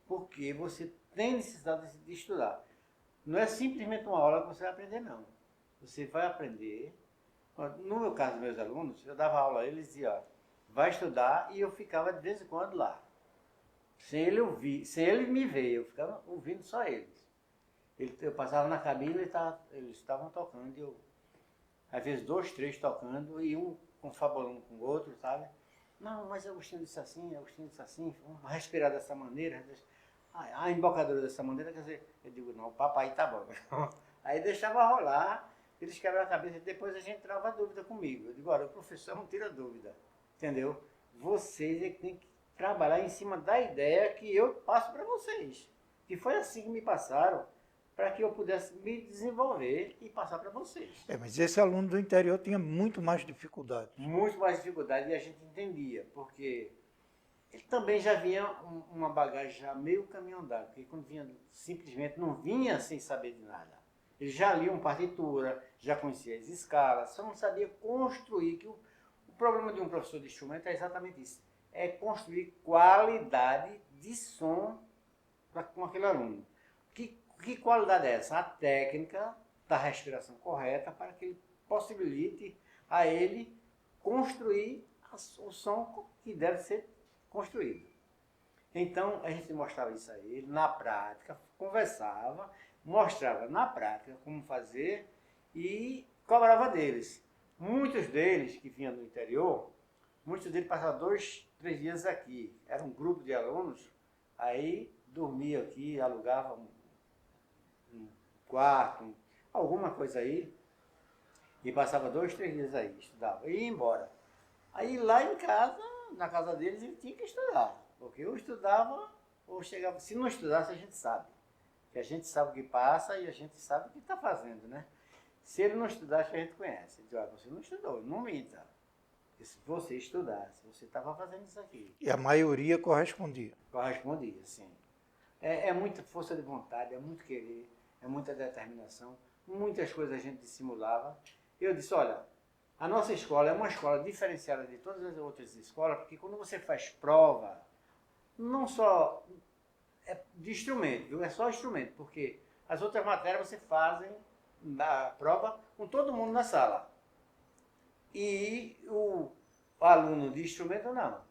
Porque você tem necessidade de estudar. Não é simplesmente uma aula que você vai aprender, não. Você vai aprender. No meu caso, meus alunos, eu dava aula a eles e dizia, ó, vai estudar, e eu ficava de vez em quando lá. Sem ele ouvir, sem ele me ver, eu ficava ouvindo só eles. Eu passava na cabine e eles estavam tocando, e eu, às vezes 2, 3 tocando, e um confabulando com o outro, sabe? Não, mas Agostinho disse assim, Agostinho disse assim, vamos respirar dessa maneira, a embocadura dessa maneira, quer dizer, eu digo, não, o papai tá bom. Aí deixava rolar, eles quebravam a cabeça, e depois a gente trava dúvida comigo. Eu digo, olha, o professor não tira dúvida, entendeu? Vocês é que tem que trabalhar em cima da ideia que eu passo para vocês. Que foi assim que me passaram, para que eu pudesse me desenvolver e passar para vocês. Mas esse aluno do interior tinha muito mais dificuldade. Muito mais dificuldade, e a gente entendia, porque ele também já vinha uma bagagem já meio caminho andado, porque quando vinha, simplesmente não vinha sem saber de nada. Ele já lia uma partitura, já conhecia as escalas, só não sabia construir, que o problema de um professor de instrumento é exatamente isso, é construir qualidade de som com aquele aluno. Que qualidade é essa? A técnica da respiração correta para que ele possibilite a ele construir o som que deve ser construído. Então, a gente mostrava isso a ele na prática, conversava, mostrava na prática como fazer e cobrava deles. Muitos deles que vinham do interior, muitos deles passavam 2, 3 dias aqui. Era um grupo de alunos, aí dormia aqui, alugava um quarto, alguma coisa aí, e passava 2, 3 dias aí, estudava, e ia embora. Aí lá em casa, na casa deles, ele tinha que estudar, porque eu estudava, ou chegava, se não estudasse a gente sabe, que a gente sabe o que passa e a gente sabe o que está fazendo, né? Se ele não estudasse, a gente conhece. Ele diz, olha, você não estudou, não minta. Porque se você estudasse, você estava fazendo isso aqui. E a maioria correspondia. Correspondia, sim. É muita força de vontade, é muito querer, é muita determinação, muitas coisas a gente dissimulava. Eu disse, olha, a nossa escola é uma escola diferenciada de todas as outras escolas, porque quando você faz prova, não só de instrumento, viu? É só instrumento, porque as outras matérias você fazem na prova com todo mundo na sala. E o aluno de instrumento não.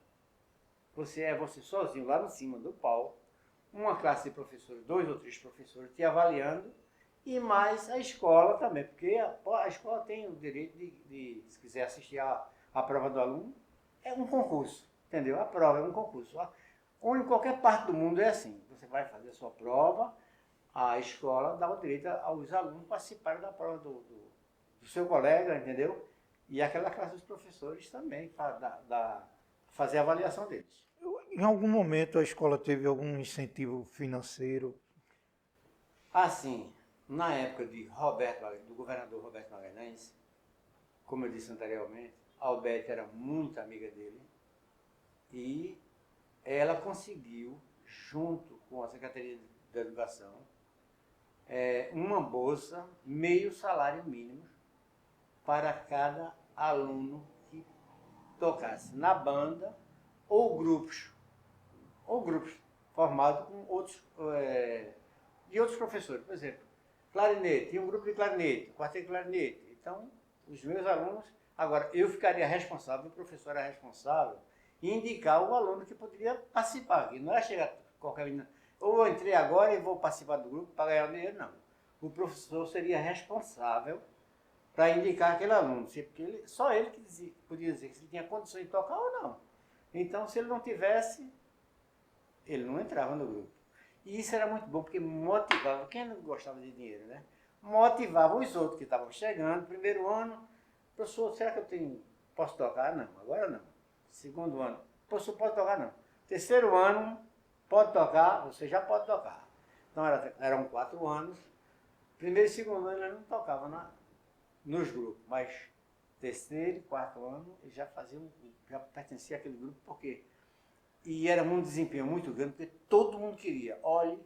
Você é você sozinho lá em cima do palco, uma classe de professores, 2 ou 3 professores te avaliando, e mais a escola também, porque a escola tem o direito de se quiser assistir a prova do aluno, é um concurso, entendeu? A prova é um concurso. Ou em qualquer parte do mundo é assim, você vai fazer a sua prova, a escola dá o direito aos alunos participarem da prova do seu colega, entendeu? E aquela classe dos professores também, para fazer a avaliação deles. Em algum momento a escola teve algum incentivo financeiro? Assim, na época do governador Roberto Magalhães, como eu disse anteriormente, a Albete era muito amiga dele e ela conseguiu, junto com a Secretaria da Educação, uma bolsa, meio salário mínimo, para cada aluno que tocasse na banda ou grupos formados com de outros professores. Por exemplo, clarinete, tinha um grupo de clarinete, quarteto de clarinete. Então, os meus alunos, agora eu ficaria responsável, o professor era responsável, em indicar o aluno que poderia participar. E não era chegar qualquer menina, ou eu entrei agora e vou participar do grupo para ganhar dinheiro, não. O professor seria responsável para indicar aquele aluno, porque só ele que podia dizer se ele tinha condições de tocar ou não. Então, se ele não tivesse, ele não entrava no grupo. E isso era muito bom, porque motivava, quem não gostava de dinheiro, né? Motivava os outros que estavam chegando, primeiro ano, professor, será que posso tocar? Não, agora não. Segundo ano, professor, pode tocar? Não. Terceiro ano, pode tocar, você já pode tocar. Então, eram 4 anos. Primeiro e segundo ano, ele não tocava nos grupos, mas terceiro e 4º ano, ele já pertencia àquele grupo, porque e era um desempenho muito grande, porque todo mundo queria. Olha,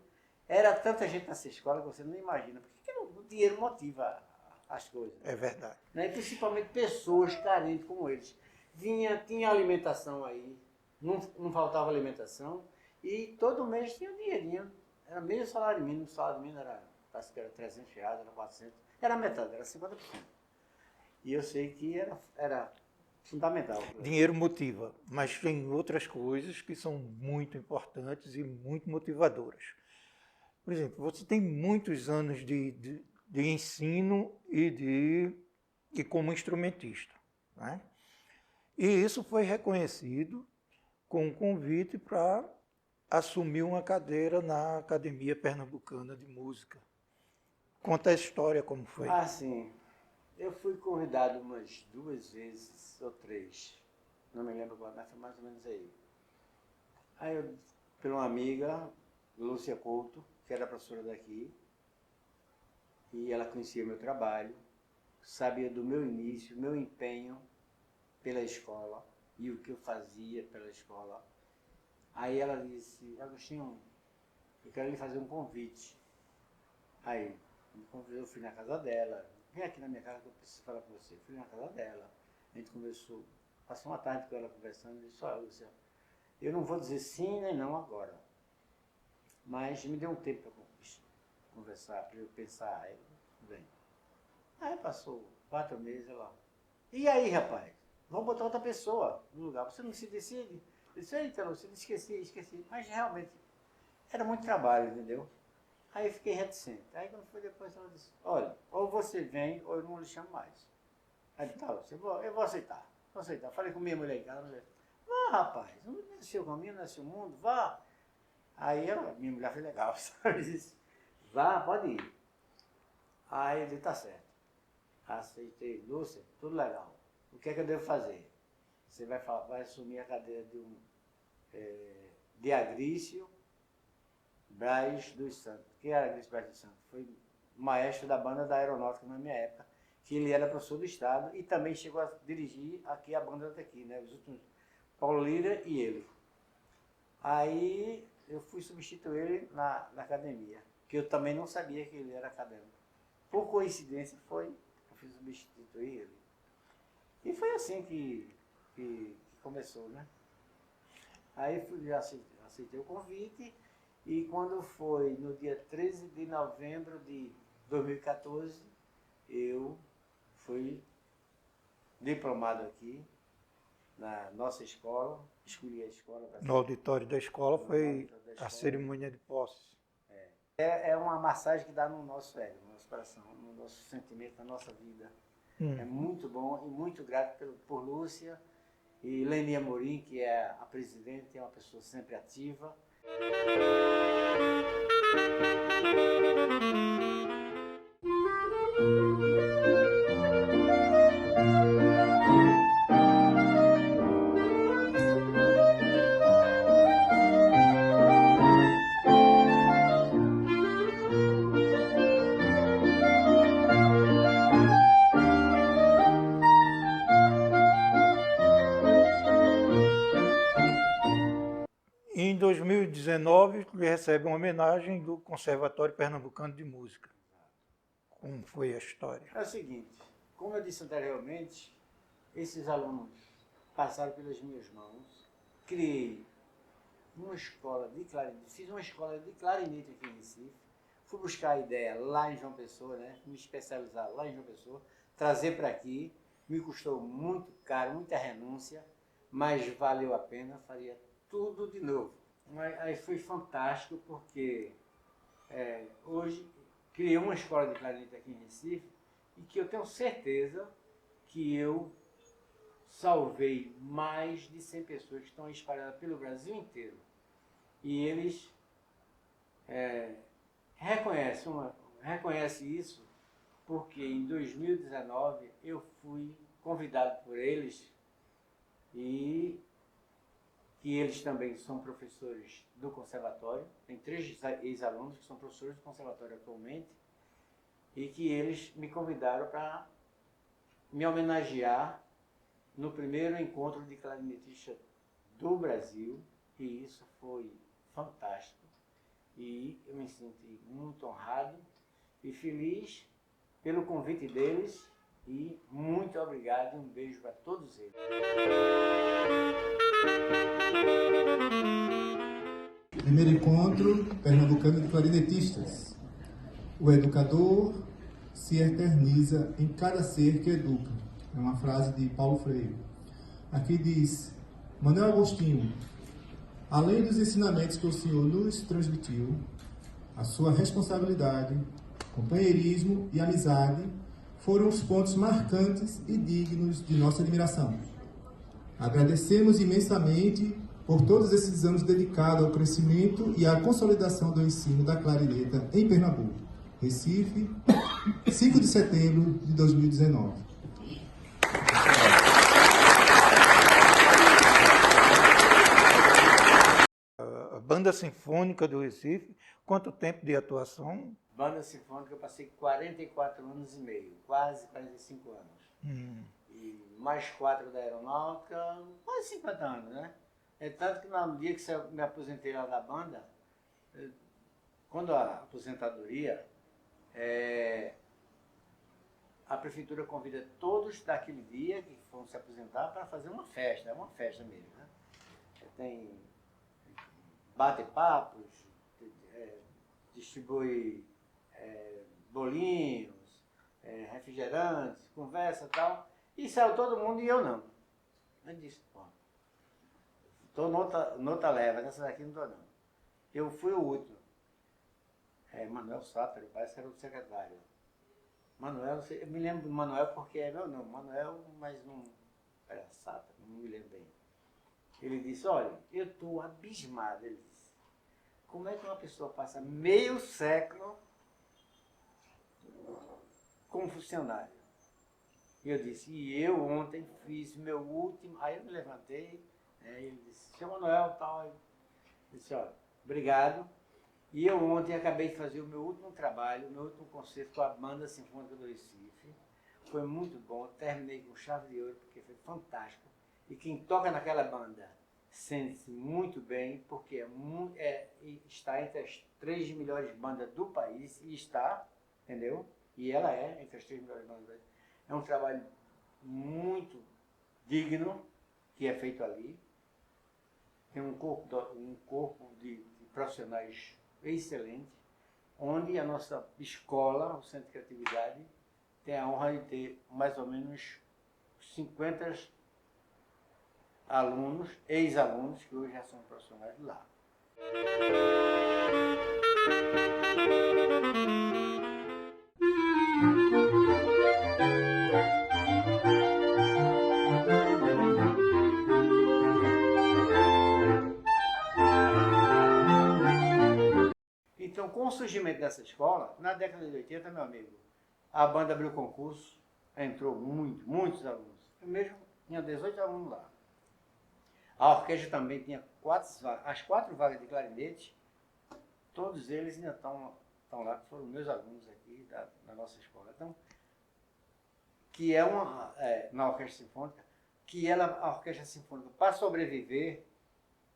era tanta gente nessa escola que você não imagina. Por que o dinheiro motiva as coisas. É verdade. Né? E principalmente pessoas carentes como eles. Tinha alimentação aí, não faltava alimentação, e todo mês tinha um dinheirinho. Era meio salário mínimo, o salário mínimo era, parece que era R$300, era 400, era metade, era 50%. E eu sei que era fundamental. Dinheiro motiva, mas tem outras coisas que são muito importantes e muito motivadoras. Por exemplo, você tem muitos anos de ensino e como instrumentista, né? E isso foi reconhecido com um convite para assumir uma cadeira na Academia Pernambucana de Música. Conta a história como foi. Ah, sim. Eu fui convidado umas 2 vezes ou 3. Não me lembro quando, mas foi mais ou menos aí. Aí eu, por uma amiga, Lúcia Couto, que era professora daqui, e ela conhecia meu trabalho, sabia do meu início, meu empenho pela escola e o que eu fazia pela escola. Aí ela disse, Agostinho, eu quero lhe fazer um convite. Aí, me convidou, eu fui na casa dela, vem aqui na minha casa que eu preciso falar com você. Fui na casa dela, a gente conversou, passou uma tarde com ela conversando, e disse, olha, Lúcia, eu não vou dizer sim nem não agora, mas me deu um tempo para conversar, para eu pensar. Aí, bem. Aí passou 4 meses, ela, e aí, rapaz, vamos botar outra pessoa no lugar, você não se decide? Eu disse, eita, Lúcia, esqueci, mas realmente era muito trabalho, entendeu? Aí eu fiquei reticente. Aí quando foi depois, ela disse, olha, ou você vem ou eu não lhe chamo mais. Aí eu disse, tá, eu vou aceitar. Vou aceitar. Falei com minha mulher em casa, mulher, vá, rapaz, não é seu caminho, não é seu mundo, vá. Aí minha mulher foi legal, sabe? Disse, vá, pode ir. Aí eu disse, tá certo. Aceitei, Lúcia, tudo legal. O que é que eu devo fazer? Você vai assumir a cadeira de Agrício Braz dos Santos. Quem era Agrício Braz dos Santos? Foi maestro da banda da aeronáutica na minha época, que ele era professor do Estado e também chegou a dirigir aqui a banda daqui, né? Os últimos, Paulo Lira e ele. Aí eu fui substituir ele na academia, que eu também não sabia que ele era acadêmico. Por coincidência eu fui substituir ele. E foi assim que começou, né? Aí aceitei o convite. E quando foi no dia 13 de novembro de 2014, eu fui diplomado aqui na nossa escola, escolhi a escola. No auditório da escola foi a cerimônia de posse. É uma massagem que dá no nosso ego, no nosso coração, no nosso sentimento, na nossa vida. É muito bom e muito grato por Lúcia e Leni Amorim, que é a presidente, é uma pessoa sempre ativa. Em 2019, ele recebe uma homenagem do Conservatório Pernambucano de Música. Como foi a história? É o seguinte, como eu disse anteriormente, esses alunos passaram pelas minhas mãos, criei uma escola de clarinete, fiz uma escola de clarinete aqui em Recife, fui buscar a ideia lá em João Pessoa, né, me especializar lá em João Pessoa, trazer para aqui, me custou muito caro, muita renúncia, mas valeu a pena, faria tudo de novo. Aí foi fantástico porque hoje criei uma escola de clarinete aqui em Recife e que eu tenho certeza que eu salvei mais de 100 pessoas que estão espalhadas pelo Brasil inteiro. E eles reconhecem isso porque em 2019 eu fui convidado por eles e que eles também são professores do conservatório, tem 3 ex-alunos que são professores do conservatório atualmente, e que eles me convidaram para me homenagear no primeiro encontro de clarinetista do Brasil, e isso foi fantástico, e eu me senti muito honrado e feliz pelo convite deles e muito obrigado e um beijo para todos eles. Primeiro encontro pernambucano de clarinetistas. O educador se eterniza em cada ser que educa. É uma frase de Paulo Freire. Aqui diz: Manuel Agostinho, além dos ensinamentos que o senhor nos transmitiu, a sua responsabilidade, companheirismo e amizade foram os pontos marcantes e dignos de nossa admiração. Agradecemos imensamente por todos esses anos dedicados ao crescimento e à consolidação do ensino da clarineta em Pernambuco. Recife, 5 de setembro de 2019. A Banda Sinfônica do Recife, quanto tempo de atuação? Banda Sinfônica eu passei 44 anos e meio, quase 45 anos. E mais 4 da aeronáutica, quase 50 anos, né? É tanto que no dia que eu me aposentei lá da banda, quando a aposentadoria, a prefeitura convida todos daquele dia que vão se aposentar para fazer uma festa mesmo, né? Tem bate-papos, distribui bolinhos, refrigerantes, conversa e tal. E saiu todo mundo e eu não. Eu disse, pô, estou noutra leva, nessa daqui não estou não. Eu fui o último. Manuel Sátero, parece que era o secretário. Manuel, não sei, eu me lembro do Manuel porque é meu nome, Manuel, mas não era Sátero, não me lembro bem. Ele disse, olha, eu estou abismado. Ele disse, como é que uma pessoa passa meio século como funcionário? E eu disse, e eu ontem fiz meu último... Aí eu me levantei, e ele disse, seu Manuel, tal. Eu disse, olha, obrigado. E eu ontem acabei de fazer o meu último trabalho, o meu último concerto com a Banda Sinfônica do Recife. Foi muito bom, terminei com chave de ouro, porque foi fantástico. E quem toca naquela banda sente-se muito bem, porque está entre as 3 melhores bandas do país, e está, entendeu? E ela é entre as 3 melhores bandas do país. É um trabalho muito digno que é feito ali. Tem um corpo de profissionais excelente, onde a nossa escola, o Centro de Criatividade, tem a honra de ter mais ou menos 50 alunos, ex-alunos, que hoje já são profissionais de lá. Então, com o surgimento dessa escola, na década de 80, meu amigo, a banda abriu concurso, entrou muitos alunos. Eu mesmo tinha 18 alunos lá. A orquestra também tinha 4 vagas. As 4 vagas de clarinete, todos eles ainda estão lá, que foram meus alunos aqui da nossa escola. Então, que é na orquestra sinfônica, a orquestra sinfônica, para sobreviver,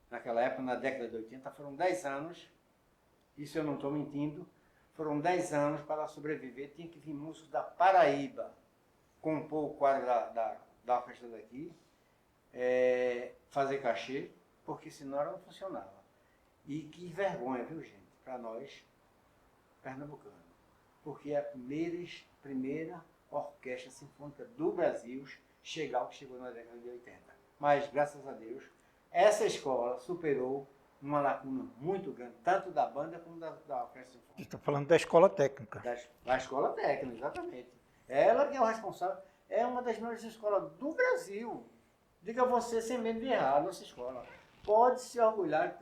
naquela época, na década de 80, foram 10 anos, isso eu não estou mentindo, foram 10 anos para sobreviver, tinha que vir músicos da Paraíba compor o quadro da orquestra daqui, fazer cachê, porque senão ela não funcionava. E que vergonha, viu, gente, para nós, pernambucanos. Porque é a primeira orquestra sinfônica do Brasil chegar ao que chegou na década de 80. Mas, graças a Deus, essa escola superou uma lacuna muito grande, tanto da banda como da orquestra sinfônica. Está falando da escola técnica. Da escola técnica, exatamente. Ela que é o responsável, é uma das melhores escolas do Brasil. Diga você sem medo de errar, a nossa escola. Pode se orgulhar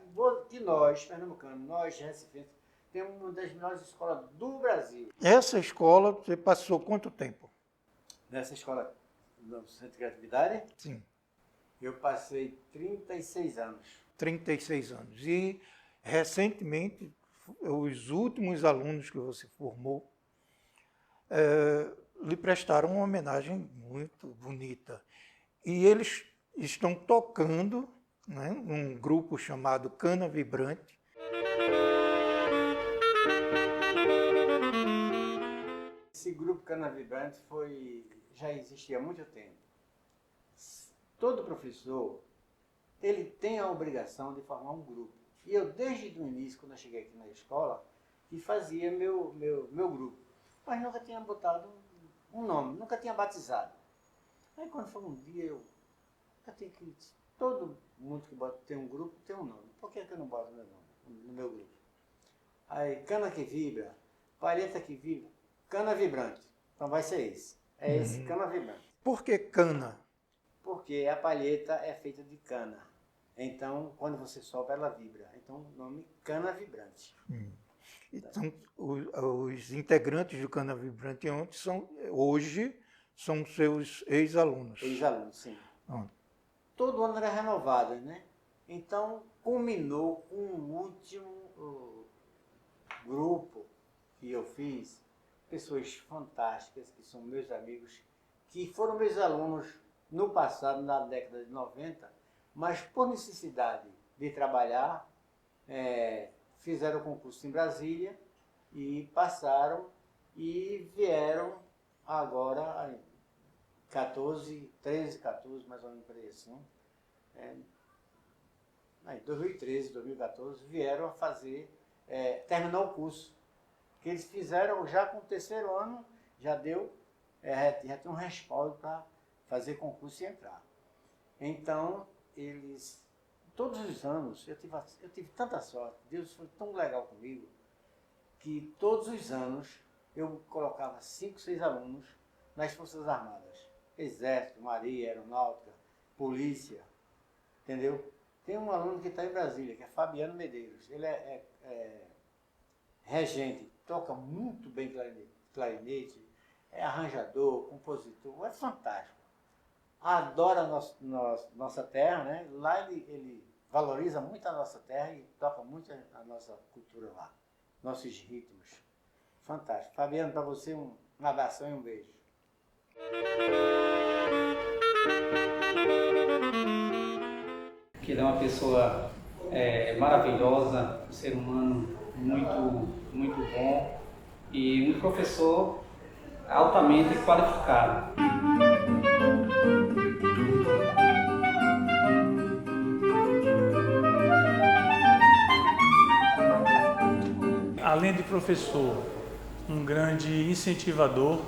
que nós, pernambucanos, nós, recifenses, temos uma das melhores escolas do Brasil. Essa escola, você passou quanto tempo? Nessa escola, no Centro de Criatividade? Sim. Eu passei 36 anos. 36 anos. E, recentemente, os últimos alunos que você formou lhe prestaram uma homenagem muito bonita. E eles estão tocando, né, um grupo chamado Cana Vibrante. Esse grupo grupo Cana Vibrante já existia há muito tempo. Todo professor, ele tem a obrigação de formar um grupo. E eu, desde o início, quando eu cheguei aqui na escola, que fazia meu grupo. Mas nunca tinha botado um nome, nunca tinha batizado. Aí quando foi um dia, eu tenho que... Todo mundo que tem um grupo tem um nome. Por que eu não boto meu nome no meu grupo? Aí, cana que vibra, palheta que vibra, cana vibrante. Então vai ser esse. É esse, cana vibrante. Por que cana? Porque a palheta é feita de cana. Então, quando você sopra, ela vibra. Então, o nome cana vibrante. Então, os integrantes do Cana Vibrante hoje são seus ex-alunos. Ex-alunos, sim. Ah. Todo ano era renovado, né? Então, culminou com o último grupo que eu fiz. Pessoas fantásticas, que são meus amigos, que foram meus alunos no passado, na década de 90, mas por necessidade de trabalhar, fizeram o concurso em Brasília e passaram e vieram agora, 13, 14, mais ou menos por aí assim, em 2013, 2014, vieram a fazer, terminar o curso. Que eles fizeram já com o terceiro ano, já deu, já tem um respaldo para fazer concurso e entrar. Então, eles, todos os anos, eu tive tanta sorte, Deus foi tão legal comigo, que todos os anos eu colocava 5, 6 alunos nas Forças Armadas. Exército, Marinha, Aeronáutica, Polícia, entendeu? Tem um aluno que está em Brasília, que é Fabiano Medeiros. Ele é regente, toca muito bem clarinete, é arranjador, compositor, é fantástico. Adora nossa terra, né? Lá ele valoriza muito a nossa terra e toca muito a nossa cultura lá, nossos ritmos. Fantástico. Fabiano, para você um abração e um beijo. Que ele é uma pessoa maravilhosa, um ser humano muito bom e um professor altamente qualificado. Além de professor, um grande incentivador.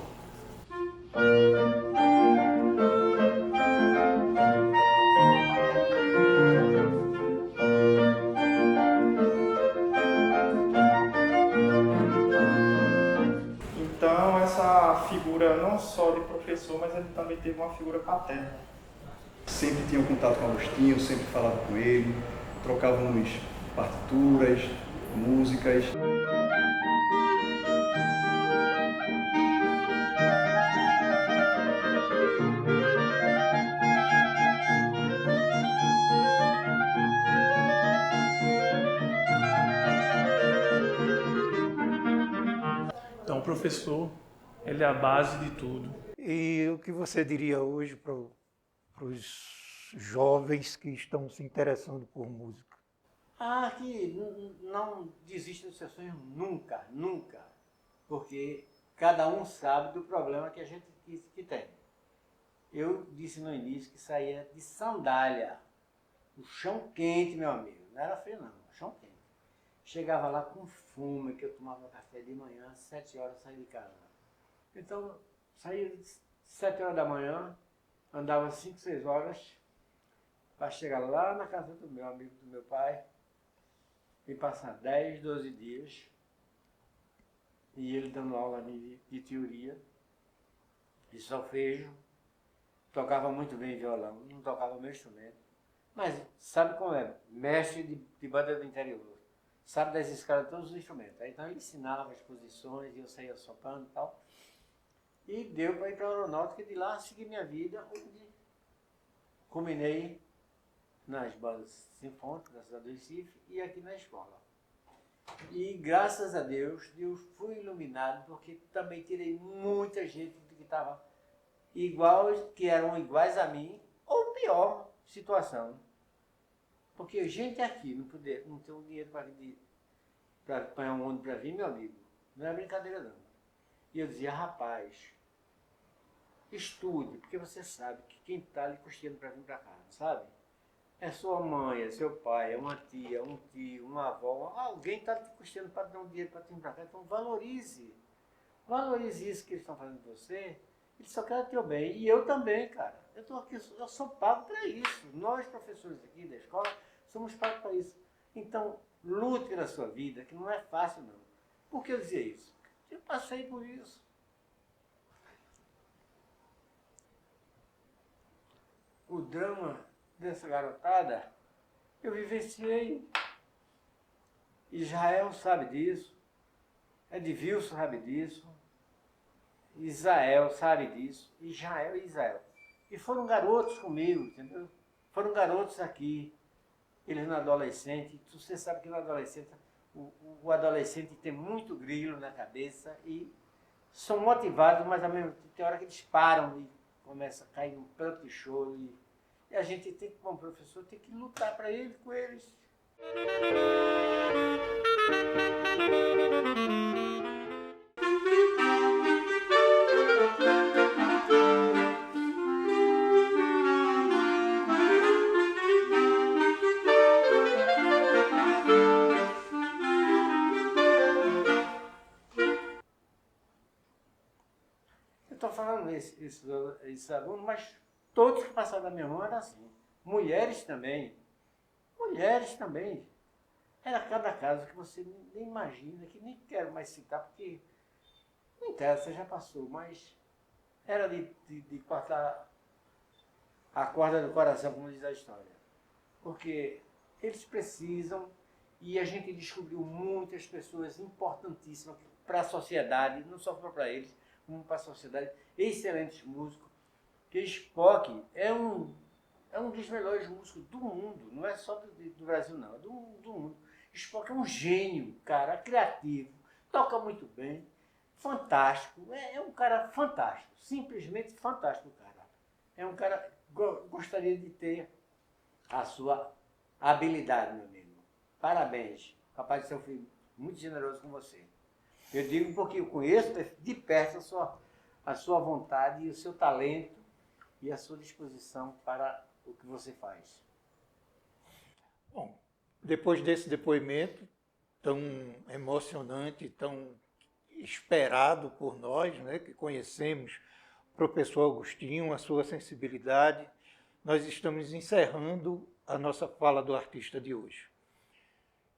Então, essa figura não só de professor, mas ele também teve uma figura paterna. Sempre tinha um contato com o Agostinho, sempre falava com ele, trocávamos partituras, músicas. Então, o professor, ele é a base de tudo. E o que você diria hoje para os jovens que estão se interessando por música? Que não desista dos seus sonhos nunca, nunca. Porque cada um sabe do problema que a gente que tem. Eu disse no início que saía de sandália, o chão quente, meu amigo. Não era frio não, chão quente. Chegava lá com fome, que eu tomava café de manhã, às 7 horas saí de casa. Então, saía 7 horas da manhã, andava 5, 6 horas, para chegar lá na casa do meu amigo, do meu pai, e passar 10, 12 dias, e ele dando aula de teoria, de solfejo, tocava muito bem violão, não tocava meu instrumento, mas sabe como é? Mestre de banda do interior. Sabe das escalas de todos os instrumentos. Então ele ensinava as posições e eu saía soprando e tal. E deu para ir para a aeronáutica e de lá seguir minha vida, onde culminei nas bandas sinfônicas da cidade do Recife e aqui na escola. E graças a Deus, fui iluminado porque também tirei muita gente que estava que eram iguais a mim, ou pior situação. Porque gente aqui não tem um dinheiro para pagar um ônibus para vir, meu amigo, não é brincadeira não. E eu dizia, rapaz, estude, porque você sabe que quem está lhe custeando para vir para cá, sabe? É sua mãe, é seu pai, é uma tia, um tio, uma avó, alguém está te custeando para dar um dinheiro para vir para cá, então valorize. Valorize isso que eles estão fazendo com você, eles só querem o teu bem. E eu também, cara. Eu estou aqui, eu sou pago para isso. Nós, professores aqui da escola, somos pagos para isso. Então, lute pela sua vida, que não é fácil, não. Por que eu dizia isso? Eu passei por isso. O drama dessa garotada, eu vivenciei. Israel sabe disso. Edvilson sabe disso. Israel sabe disso. Israel e Israel. E foram garotos comigo, entendeu? Foram garotos aqui. Eles na adolescente. Você sabe que na adolescente, o adolescente tem muito grilo na cabeça e são motivados, mas ao mesmo tempo tem hora que eles param e começa a cair um pranto de choro. E a gente tem que, como professor, tem que lutar para eles, com eles. Eu estou falando esses alunos, mas todos que passaram da minha mão eram assim. Mulheres também. Mulheres também. Era cada caso que você nem imagina, que nem quero mais citar, porque não interessa, já passou, mas era de cortar a corda do coração, como diz a história. Porque eles precisam, e a gente descobriu muitas pessoas importantíssimas para a sociedade, não só para eles, como para a sociedade, excelentes músicos. Que Spock é um dos melhores músicos do mundo, não é só do Brasil não, é do mundo. Spock é um gênio, cara, criativo, toca muito bem, fantástico, é um cara fantástico, simplesmente fantástico, cara. É um cara, gostaria de ter a sua habilidade, meu amigo. Parabéns, capaz de ser um filho muito generoso com você. Eu digo porque eu conheço de perto a sua vontade e o seu talento e a sua disposição para o que você faz. Bom, depois desse depoimento tão emocionante, tão esperado por nós, né, que conhecemos o professor Agostinho, a sua sensibilidade, nós estamos encerrando a nossa fala do artista de hoje.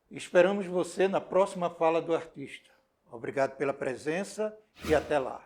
Esperamos você na próxima fala do artista. Obrigado pela presença e até lá.